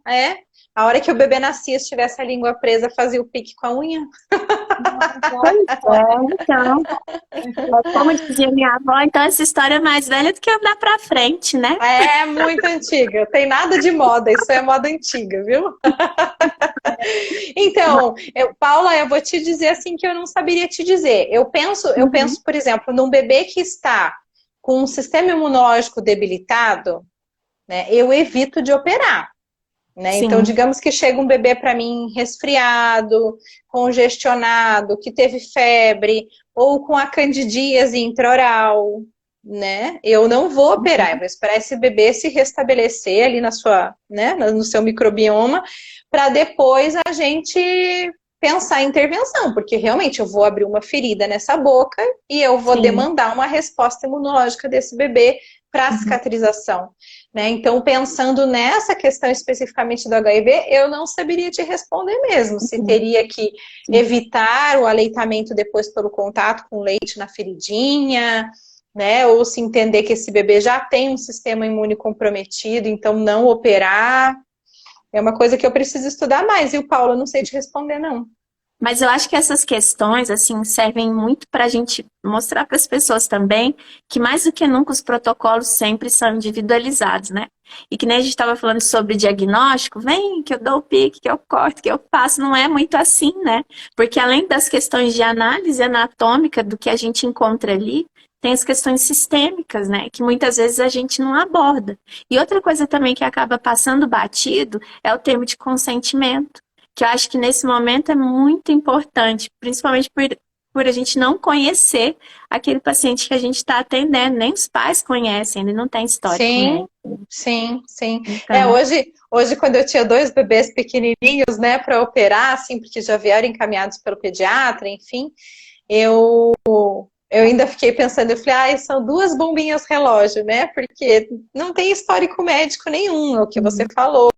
A hora que o bebê nascia, se tivesse a língua presa, fazia o pique com a unha. Então, como dizia minha avó, então essa história é mais velha do que andar pra frente, né? É muito antiga, tem nada de moda, isso é moda antiga, viu? Então, Paula, eu vou te dizer assim que eu não saberia te dizer. Eu penso, por exemplo, num bebê que está com um sistema imunológico debilitado, né? Eu evito de operar. Né? Então, Sim. digamos que chega um bebê para mim resfriado, congestionado, que teve febre, ou com a candidíase intraoral, né? Eu não vou operar, eu vou esperar esse bebê se restabelecer ali na sua, né, no seu microbioma, para depois a gente pensar em intervenção, porque realmente eu vou abrir uma ferida nessa boca e eu vou Sim. demandar uma resposta imunológica desse bebê para a Uhum. cicatrização. Né? Então, pensando nessa questão especificamente do HIV, eu não saberia te responder mesmo, se Sim. teria que Sim. evitar o aleitamento depois pelo contato com leite na feridinha, né? Ou se entender que esse bebê já tem um sistema imune comprometido, então não operar. É uma coisa que eu preciso estudar mais. E o Paulo, eu não sei te responder, não. Mas eu acho que essas questões, assim, servem muito para a gente mostrar para as pessoas também que, mais do que nunca, os protocolos sempre são individualizados, né? E que nem a gente estava falando sobre diagnóstico, vem que eu dou o pique, que eu corto, que eu faço, não é muito assim, né? Porque além das questões de análise anatômica do que a gente encontra ali, tem as questões sistêmicas, né? Que muitas vezes a gente não aborda. E outra coisa também que acaba passando batido é o termo de consentimento, que eu acho que nesse momento é muito importante, principalmente por a gente não conhecer aquele paciente que a gente está atendendo, nem os pais conhecem, ele não tem histórico Sim, médico. sim, sim. Então, Hoje quando eu tinha dois bebês pequenininhos, né, para operar, assim, porque já vieram encaminhados pelo pediatra, enfim, eu eu ainda fiquei pensando, eu falei, ah, são duas bombinhas relógio, né? Porque não tem histórico médico nenhum, é o que você falou,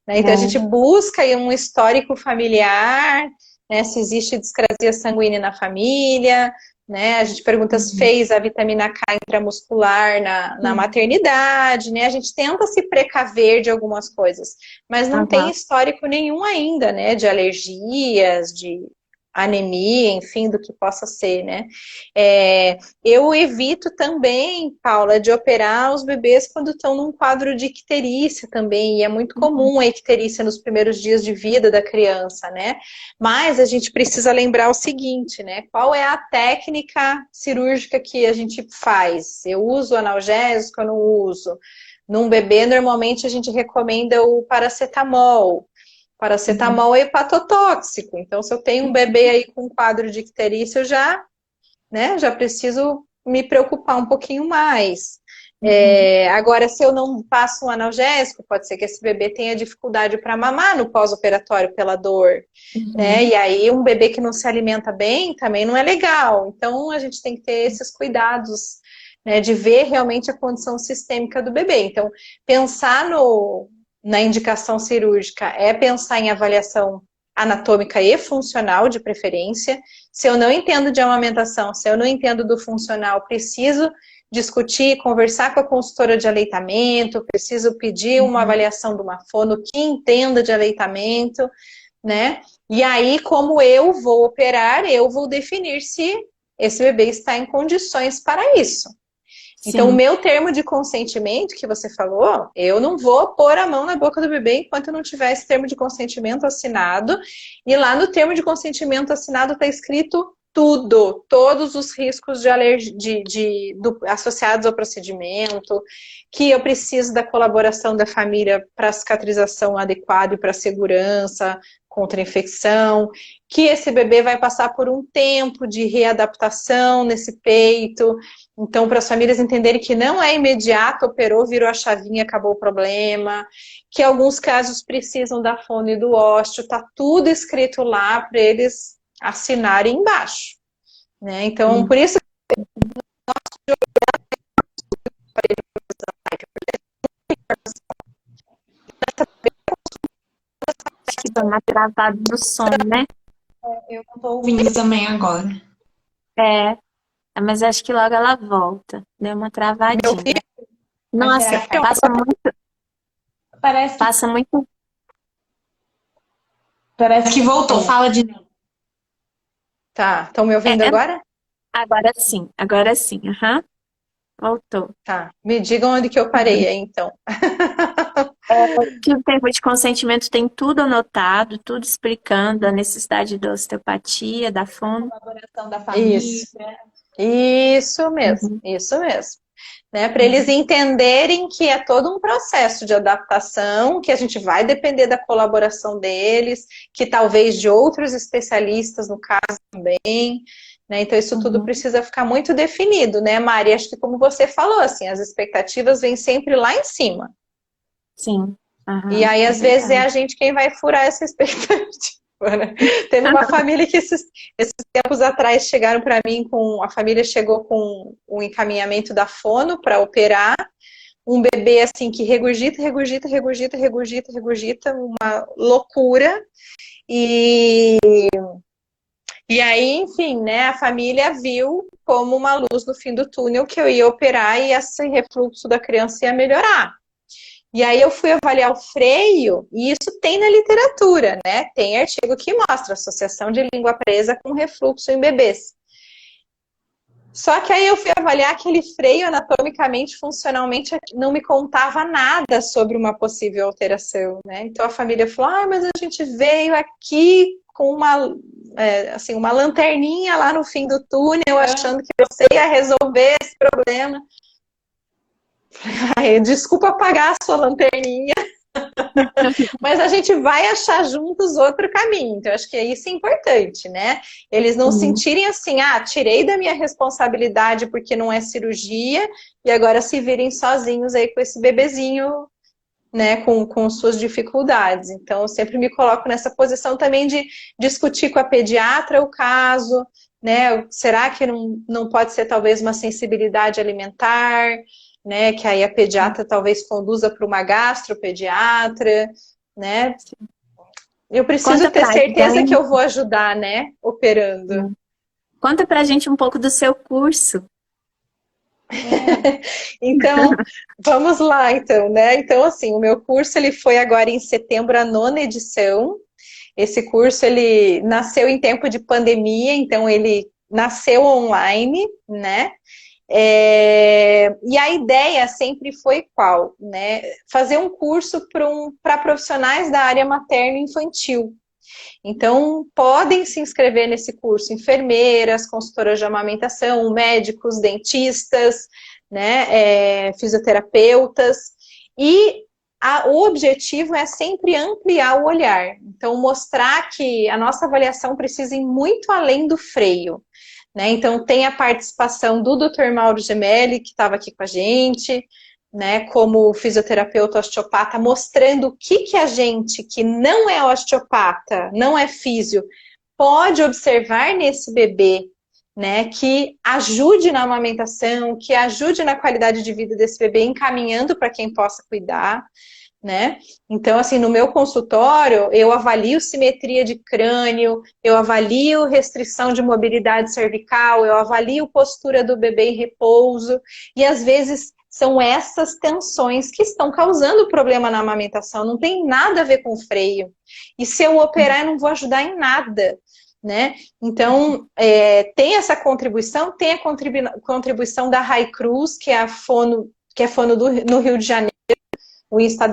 né? Então a gente busca aí um histórico familiar, né? Se existe discrasia sanguínea na família, né? A gente pergunta se fez a vitamina K intramuscular na maternidade, né? A gente tenta se precaver de algumas coisas, mas não tem aham. histórico nenhum ainda, né? De alergias, de anemia, enfim, do que possa ser, né? Eu evito também, Paula, de operar os bebês quando estão num quadro de icterícia também, e é muito comum a icterícia nos primeiros dias de vida da criança, né? Mas a gente precisa lembrar o seguinte, né? Qual é a técnica cirúrgica que a gente faz? Eu uso analgésico, eu não uso? Num bebê, normalmente a gente recomenda o paracetamol. Paracetamol é hepatotóxico, então se eu tenho um bebê aí com quadro de icterícia, eu já, né, já preciso me preocupar um pouquinho mais. Agora, se eu não passo um analgésico, pode ser que esse bebê tenha dificuldade para mamar no pós-operatório pela dor, né? E aí um bebê que não se alimenta bem também não é legal. Então a gente tem que ter esses cuidados, né, de ver realmente a condição sistêmica do bebê. Então, pensar na indicação cirúrgica é pensar em avaliação anatômica e funcional, de preferência. Se eu não entendo de amamentação, se eu não entendo do funcional, preciso discutir, conversar com a consultora de aleitamento, preciso pedir uma avaliação de uma fono que entenda de aleitamento, né? E aí, como eu vou operar, eu vou definir se esse bebê está em condições para isso. Então, o Sim. meu termo de consentimento que você falou, eu não vou pôr a mão na boca do bebê enquanto eu não tiver esse termo de consentimento assinado. E lá no termo de consentimento assinado está escrito tudo, todos os riscos de alergia, associados ao procedimento, que eu preciso da colaboração da família para cicatrização adequada e para segurança contra a infecção, que esse bebê vai passar por um tempo de readaptação nesse peito. Então, para as famílias entenderem que não é imediato, operou, virou a chavinha, acabou o problema, que alguns casos precisam da fono e do ósteo, tá tudo escrito lá para eles assinarem embaixo, né? Então, por isso Acho que dá uma travada no som, né? Eu não tô ouvindo também agora. É, mas acho que logo ela volta. Deu uma eu vi, travadinha. Mas Nossa, será que parece, passa muito. parece que voltou? Fala de novo. Tá, estão me ouvindo É, agora? agora sim, aham, voltou. Tá, me digam onde que eu parei aí, então. Que o termo de consentimento tem tudo anotado, tudo explicando a necessidade da osteopatia, da fono. Colaboração da Isso, família. isso mesmo, Uhum, isso mesmo. Né, para eles uhum. entenderem que é todo um processo de adaptação, que a gente vai depender da colaboração deles, que talvez de outros especialistas, no caso também, né? Então isso tudo Uhum, precisa ficar muito definido, né, Mari? Acho que como você falou, assim, as expectativas vêm sempre lá em cima. sim, E aham, aí, é às vezes, é verdade. a gente quem vai furar essa expectativa, né? Teve uma família que esses tempos atrás chegaram para mim com... A família chegou com o encaminhamento da fono para operar um bebê, assim, que regurgita, regurgita, regurgita, regurgita, regurgita, uma loucura. E, e aí, enfim, né, a família viu como uma luz no fim do túnel que eu ia operar e esse refluxo da criança ia melhorar. E aí eu fui avaliar o freio, e isso tem na literatura, né? Tem artigo que mostra associação de língua presa com refluxo em bebês. Só que aí eu fui avaliar aquele freio anatomicamente, funcionalmente, não me contava nada sobre uma possível alteração, né? Então a família falou, ah, mas a gente veio aqui com assim, uma lanterninha lá no fim do túnel, achando que você ia resolver esse problema. Ai, desculpa apagar a sua lanterninha, mas a gente vai achar juntos outro caminho. Então, acho que isso é importante, né? Eles não Sim, sentirem assim, ah, tirei da minha responsabilidade porque não é cirurgia, e agora se virem sozinhos aí com esse bebezinho, né, com suas dificuldades. Então, eu sempre me coloco nessa posição também de discutir com a pediatra o caso, né? Será que não pode ser talvez uma sensibilidade alimentar, né? Que aí a pediatra talvez conduza para uma gastropediatra, né? sim. Eu preciso Conta ter pra certeza que gente, eu vou ajudar, né? Operando. conta pra gente um pouco do seu curso. É. Então, vamos lá, então, né? Então, assim, o meu curso ele foi agora em setembro, a nona edição. Esse curso ele nasceu em tempo de pandemia, então ele nasceu online, né? E a ideia sempre foi qual, né? Fazer um curso para profissionais da área materno-infantil. Então, podem se inscrever nesse curso enfermeiras, consultoras de amamentação, médicos, dentistas, né, fisioterapeutas, e o objetivo é sempre ampliar o olhar. Então, mostrar que a nossa avaliação precisa ir muito além do freio. Né? Então, tem a participação do Dr. Mauro Gemelli, que estava aqui com a gente, né, como fisioterapeuta osteopata, mostrando o que a gente que não é osteopata, não é físio, pode observar nesse bebê, né, que ajude na amamentação, que ajude na qualidade de vida desse bebê, encaminhando para quem possa cuidar, né? Então, assim, no meu consultório, eu avalio simetria de crânio, eu avalio restrição de mobilidade cervical, eu avalio postura do bebê em repouso, e às vezes são essas tensões que estão causando problema na amamentação, não tem nada a ver com o freio. E se eu operar, eu não vou ajudar em nada, né? Então, tem essa contribuição, tem a contribuição da Rai Cruz, que é a fono, no Rio de Janeiro, o Insta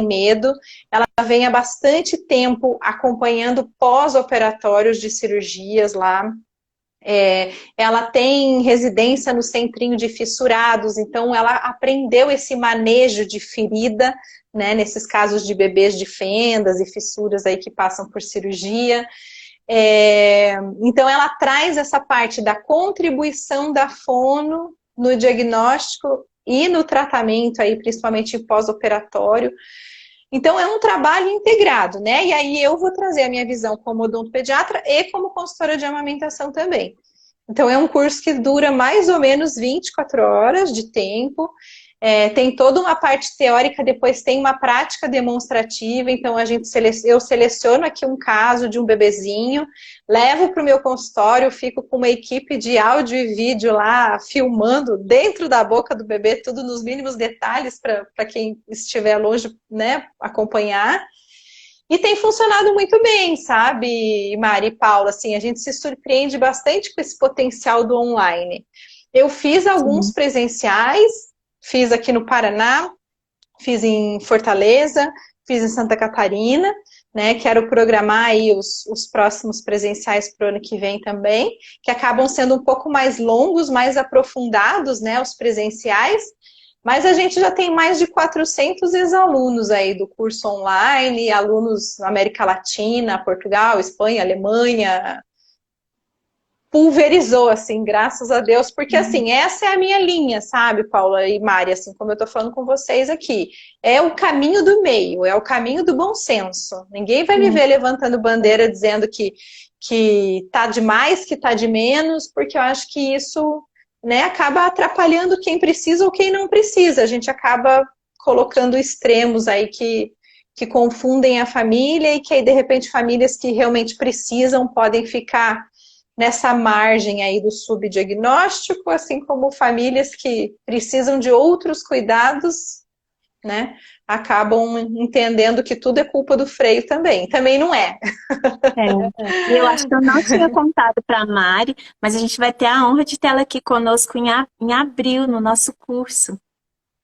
medo, ela vem há bastante tempo acompanhando pós-operatórios de cirurgias lá. Ela tem residência no centrinho de fissurados, então ela aprendeu esse manejo de ferida, né, nesses casos de bebês de fendas e fissuras aí que passam por cirurgia. Então ela traz essa parte da contribuição da fono no diagnóstico e no tratamento aí, principalmente pós-operatório. Então, é um trabalho integrado, né? E aí eu vou trazer a minha visão como odontopediatra e como consultora de amamentação também. Então, é um curso que dura mais ou menos 24 horas de tempo. Tem toda uma parte teórica, depois tem uma prática demonstrativa. Então, eu seleciono aqui um caso de um bebezinho, levo para o meu consultório, fico com uma equipe de áudio e vídeo lá, filmando dentro da boca do bebê, tudo nos mínimos detalhes para quem estiver longe, né, acompanhar. E tem funcionado muito bem, sabe, Mari e Paula? Assim, a gente se surpreende bastante com esse potencial do online. Eu fiz alguns Sim. presenciais, fiz aqui no Paraná, fiz em Fortaleza, fiz em Santa Catarina, né? Quero programar aí os próximos presenciais para o ano que vem também, que acabam sendo um pouco mais longos, mais aprofundados, né? Os presenciais. Mas a gente já tem mais de 400 ex-alunos aí do curso online, alunos na América Latina, Portugal, Espanha, Alemanha, pulverizou, assim, graças a Deus, porque, assim, essa é a minha linha, sabe, Paula e Mari, assim, como eu tô falando com vocês aqui, é o caminho do meio, é o caminho do bom senso, ninguém vai me ver levantando bandeira dizendo que tá de mais, que tá de menos, porque eu acho que isso, né, acaba atrapalhando quem precisa ou quem não precisa, a gente acaba colocando extremos aí que confundem a família e que aí, de repente, famílias que realmente precisam podem ficar nessa margem aí do subdiagnóstico, assim como famílias que precisam de outros cuidados, né, acabam entendendo que tudo é culpa do freio também. Também não é. É. E eu acho que eu não tinha contado para a Mari, mas a gente vai ter a honra de tê-la aqui conosco em abril, no nosso curso.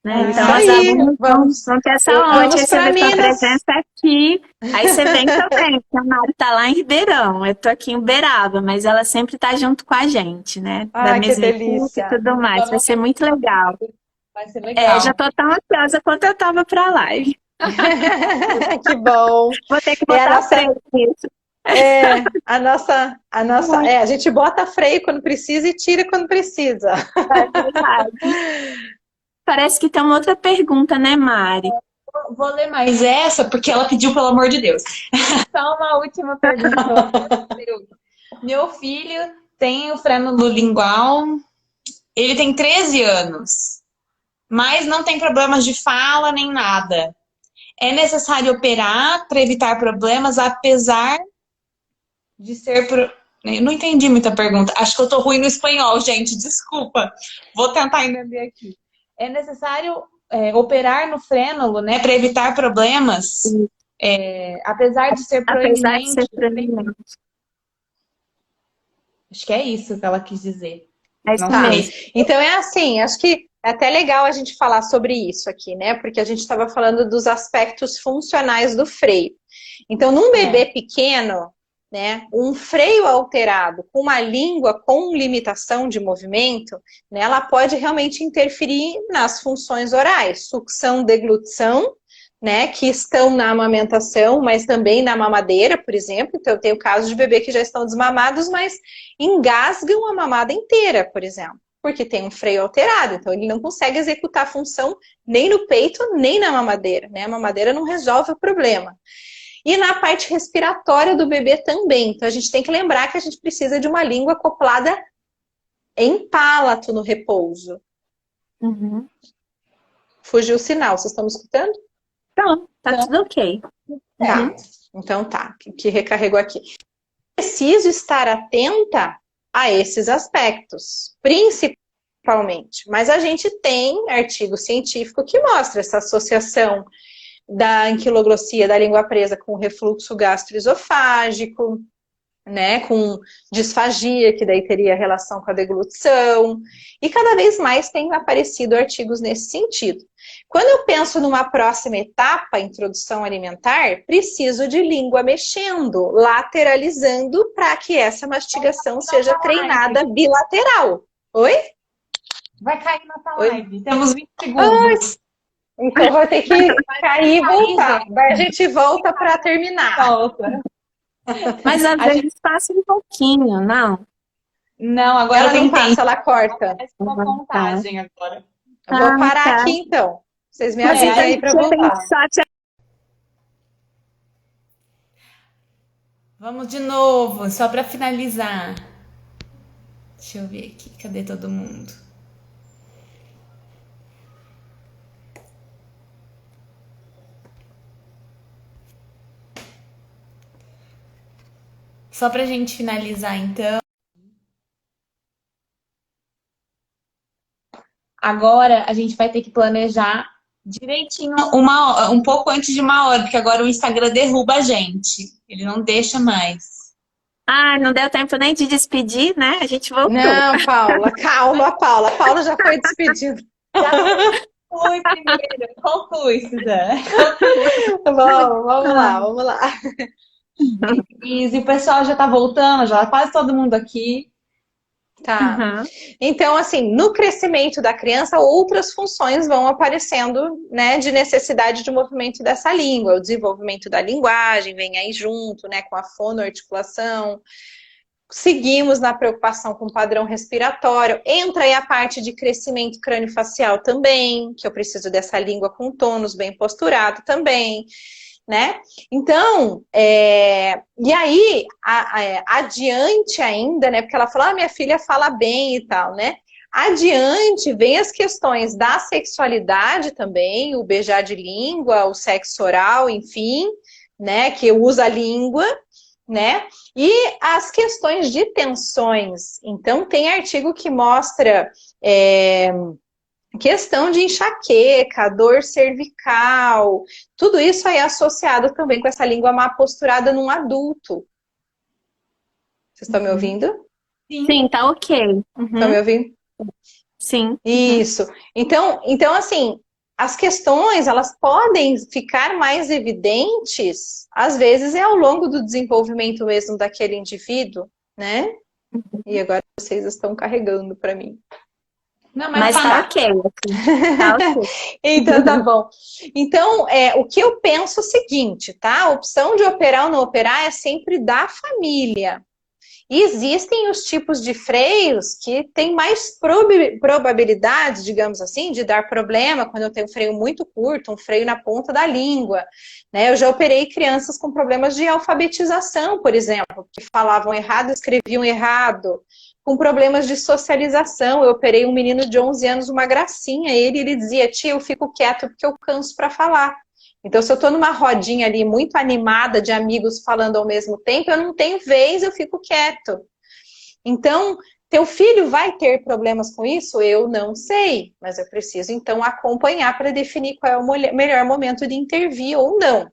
Né? É isso Então, as aí, alunas vamos, vão ter essa honra de vamos para receber sua Minas. presença aqui. Aí você vem também, porque a Mari está lá em Ribeirão, eu estou aqui em Uberaba, mas ela sempre está junto com a gente, né? Da Ai, que mesma equipe e delícia. tudo mais. Vai ser muito legal. Vai ser É, já legal. estou tão ansiosa quanto eu estava para a live. Que bom. Vou ter que É a botar nossa, freio nisso. a gente bota freio quando precisa e tira quando precisa. É verdade. Parece que tem uma outra pergunta, né, Mari? Vou ler mais essa, porque ela pediu, pelo amor de Deus. Só uma última pergunta, pelo amor de Deus. Meu filho tem o frênulo lingual, ele tem 13 anos, mas não tem problemas de fala nem nada. É necessário operar para evitar problemas, apesar de ser... Eu não entendi muita pergunta. Acho que eu tô ruim no espanhol, gente. Desculpa. Vou tentar entender aqui. É necessário operar no frênulo, né, para evitar problemas, apesar de ser Apesar de proeminente. ser proeminente. Acho que é isso que ela quis dizer. É isso Não Tá. sei. mesmo. Então é assim, acho que é até legal a gente falar sobre isso aqui, né? Porque a gente estava falando dos aspectos funcionais do freio. Então, num bebê pequeno, né, um freio alterado com uma língua com limitação de movimento, né, ela pode realmente interferir nas funções orais, sucção, deglutição, né, que estão na amamentação, mas também na mamadeira, por exemplo. Então, eu tenho casos de bebê que já estão desmamados, mas engasgam a mamada inteira, por exemplo, porque tem um freio alterado. Então, ele não consegue executar a função nem no peito, nem na mamadeira, né? A mamadeira não resolve o problema. E na parte respiratória do bebê também. Então, a gente tem que lembrar que a gente precisa de uma língua acoplada em palato no repouso. Uhum. Fugiu o sinal, vocês estão me escutando? Então, tá tudo ok. Tá. Então tá, que recarregou aqui. Preciso estar atenta a esses aspectos, principalmente. Mas a gente tem artigo científico que mostra essa associação da anquiloglossia da língua presa com refluxo gastroesofágico, né, com disfagia, que daí teria relação com a deglutição, e cada vez mais tem aparecido artigos nesse sentido. Quando eu penso numa próxima etapa, introdução alimentar, preciso de língua mexendo, lateralizando, para que essa mastigação seja treinada bilateral. Oi? Vai cair nossa Oi? live. Temos 20 segundos. Então vai ter que cair e voltar. Daí a gente volta para terminar. Volta. Mas às vezes passa um pouquinho, não? Não, agora Ela tem não tempo. passa, ela corta. Faz uma contagem agora. Eu vou parar tá. aqui então. Vocês me Mas avisam então a aí gente para tem voltar. só te Vamos de novo, só para finalizar. Deixa eu ver aqui, cadê todo mundo? Só pra gente finalizar então. Agora a gente vai ter que planejar Direitinho, um pouco antes de 1 hora, porque agora o Instagram derruba a gente. Ele não deixa mais. Ah, não deu tempo nem de despedir, né? A gente voltou. Não, Paula, calma, Paula. A Paula já foi despedida. Conclui primeiro. Conclui, Suzana. Bom, vamos lá. E o pessoal já tá voltando, já quase todo mundo aqui. Tá. Uhum. Então, assim, no crescimento da criança, outras funções vão aparecendo, né, de necessidade de movimento dessa língua. O desenvolvimento da linguagem vem aí junto, né, com a fonoarticulação. Seguimos na preocupação com o padrão respiratório. Entra aí a parte de crescimento crâniofacial também, que eu preciso dessa língua com tônus bem posturado também, né? Então, e aí, adiante ainda, né? Porque ela falou, minha filha fala bem e tal, né? Adiante vem as questões da sexualidade também, o beijar de língua, o sexo oral, enfim, né? Que usa a língua, né? E as questões de tensões. Então, tem artigo que mostra questão de enxaqueca, dor cervical, tudo isso aí é associado também com essa língua má posturada num adulto. Vocês estão me ouvindo? Sim, tá ok. Estão me ouvindo? Sim. Isso. Então, assim, as questões, elas podem ficar mais evidentes, às vezes, ao longo do desenvolvimento mesmo daquele indivíduo, né? E agora vocês estão carregando para mim. Não, Mas tá ok. Tá ok. Então, tá bom. Então, o que eu penso é o seguinte, tá? A opção de operar ou não operar é sempre da família. E existem os tipos de freios que têm mais probabilidade, digamos assim, de dar problema quando eu tenho um freio muito curto, um freio na ponta da língua. Né? Eu já operei crianças com problemas de alfabetização, por exemplo, que falavam errado, escreviam errado, com problemas de socialização. Eu operei um menino de 11 anos, uma gracinha, ele dizia, tia, eu fico quieto porque eu canso para falar. Então, se eu estou numa rodinha ali muito animada de amigos falando ao mesmo tempo, eu não tenho vez, eu fico quieto. Então, teu filho vai ter problemas com isso? Eu não sei, mas eu preciso, então, acompanhar para definir qual é o melhor momento de intervir ou não.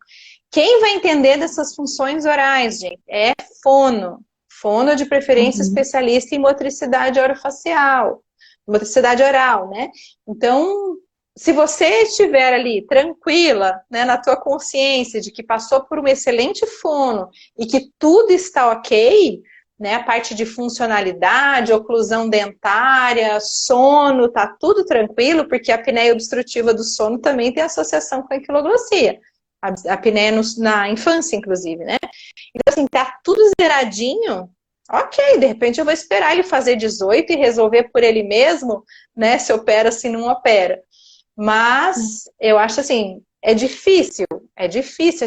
Quem vai entender dessas funções orais, gente, é fono. Fono, de preferência, especialista em motricidade orofacial, motricidade oral, né? Então, se você estiver ali tranquila, né, na tua consciência de que passou por um excelente fono e que tudo está ok, né, a parte de funcionalidade, oclusão dentária, sono, tá tudo tranquilo, porque a apneia obstrutiva do sono também tem associação com a anquiloglossia. A apneia na infância, inclusive, né? Então, assim, tá tudo zeradinho, ok, de repente eu vou esperar ele fazer 18 e resolver por ele mesmo, né, se opera, se não opera. Mas eu acho assim, é difícil a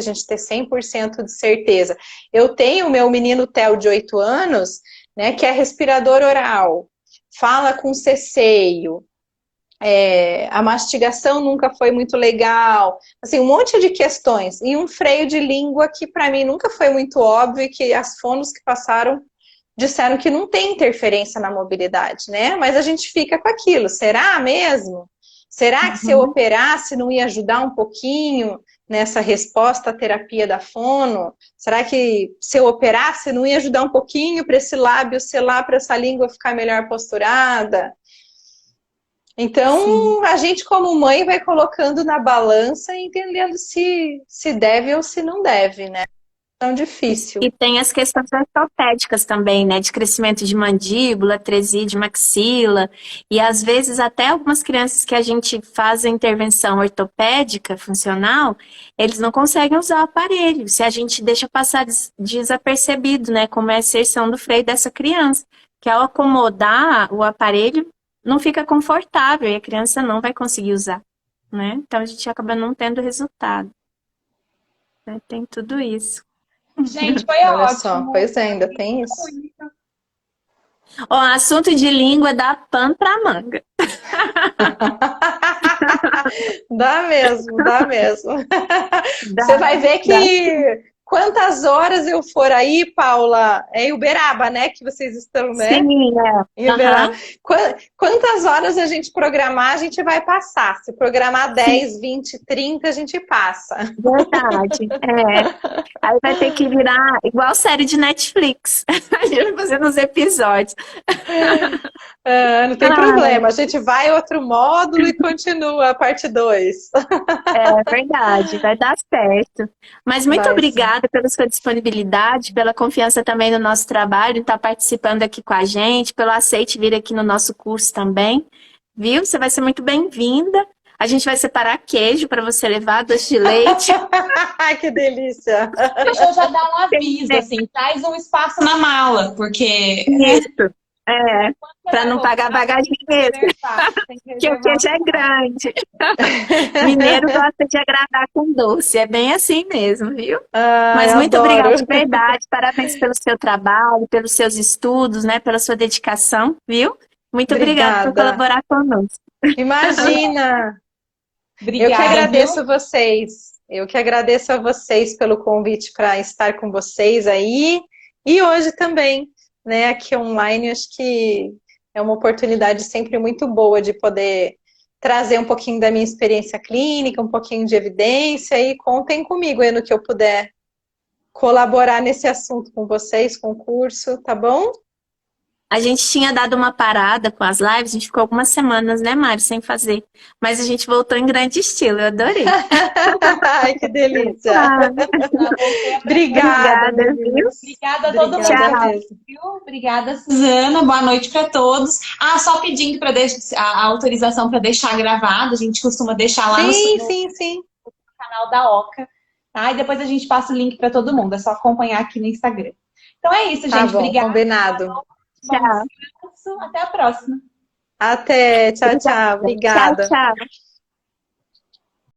gente ter 100% de certeza. Eu tenho o meu menino Theo de 8 anos, né, que é respirador oral, fala com ceceio, a mastigação nunca foi muito legal, assim, um monte de questões. E um freio de língua que para mim nunca foi muito óbvio e que as fonos que passaram disseram que não tem interferência na mobilidade, né? Mas a gente fica com aquilo, será mesmo? Será que se eu operasse não ia ajudar um pouquinho nessa resposta à terapia da fono? Será que se eu operasse não ia ajudar um pouquinho para esse lábio selar, para essa língua ficar melhor posturada? Então, a gente como mãe vai colocando na balança e entendendo se deve ou se não deve, né? Tão difícil. E tem as questões ortopédicas também, né? De crescimento de mandíbula, tresia de maxila. E às vezes até algumas crianças que a gente faz a intervenção ortopédica funcional, eles não conseguem usar o aparelho. Se a gente deixa passar desapercebido, né? Como é a inserção do freio dessa criança. Que ao acomodar o aparelho, não fica confortável e a criança não vai conseguir usar, né? Então a gente acaba não tendo resultado. Né? Tem tudo isso. Gente, foi Olha ótimo. só, pois é, ainda tem isso. Ó, assunto de língua dá pano pra manga. Dá mesmo, dá mesmo. Você vai ver que quantas horas eu for aí, Paula, é Uberaba, né, que vocês estão, né? Sim, Em Uberaba. Aham. Quantas horas a gente programar, a gente vai passar. Se programar 10, 20, 30, a gente passa. Verdade. Aí vai ter que virar igual série de Netflix. A gente vai fazendo os episódios. Não tem problema, a gente vai outro módulo e continua a parte 2. É verdade, vai dar certo. Mas muito Vai, sim. obrigada pela sua disponibilidade, pela confiança também no nosso trabalho, estar participando aqui com a gente, pelo aceite vir aqui no nosso curso também. Viu? Você vai ser muito bem-vinda. A gente vai separar queijo para você levar, doce de leite. Ai, que delícia! Deixa eu já dar um aviso, assim, traz um espaço na mala, porque Isso. Para não pagar bagagem mesmo, tem que que o queijo é grande. Mineiro gosta de agradar com doce, é bem assim mesmo, viu? Mas muito adoro. obrigada de verdade, parabéns pelo seu trabalho, pelos seus estudos, né, pela sua dedicação, viu? Muito obrigada por Obrigada. colaborar conosco. Imagina! Obrigada, Eu que agradeço viu? vocês. Eu que agradeço a vocês pelo convite para estar com vocês aí. E hoje também, né, aqui online, acho que é uma oportunidade sempre muito boa de poder trazer um pouquinho da minha experiência clínica, um pouquinho de evidência, e contem comigo aí no que eu puder colaborar nesse assunto com vocês, com o curso, tá bom? A gente tinha dado uma parada com as lives, a gente ficou algumas semanas, né, Mário, sem fazer. Mas a gente voltou em grande estilo, eu adorei. Ai, que delícia! Obrigada, Obrigada, viu? meninas. Obrigada a todo mundo. Obrigada mesmo. Viu? Obrigada, Suzana. Boa noite para todos. Só pedindo para a autorização para deixar gravado. A gente costuma deixar lá no Sim. canal da Oca, tá? E depois a gente passa o link para todo mundo. É só acompanhar aqui no Instagram. Então é isso, Tá gente. bom, Obrigada. combinado. Bom descanso. Até a próxima. Até, tchau, tchau. Obrigada. Tchau, tchau.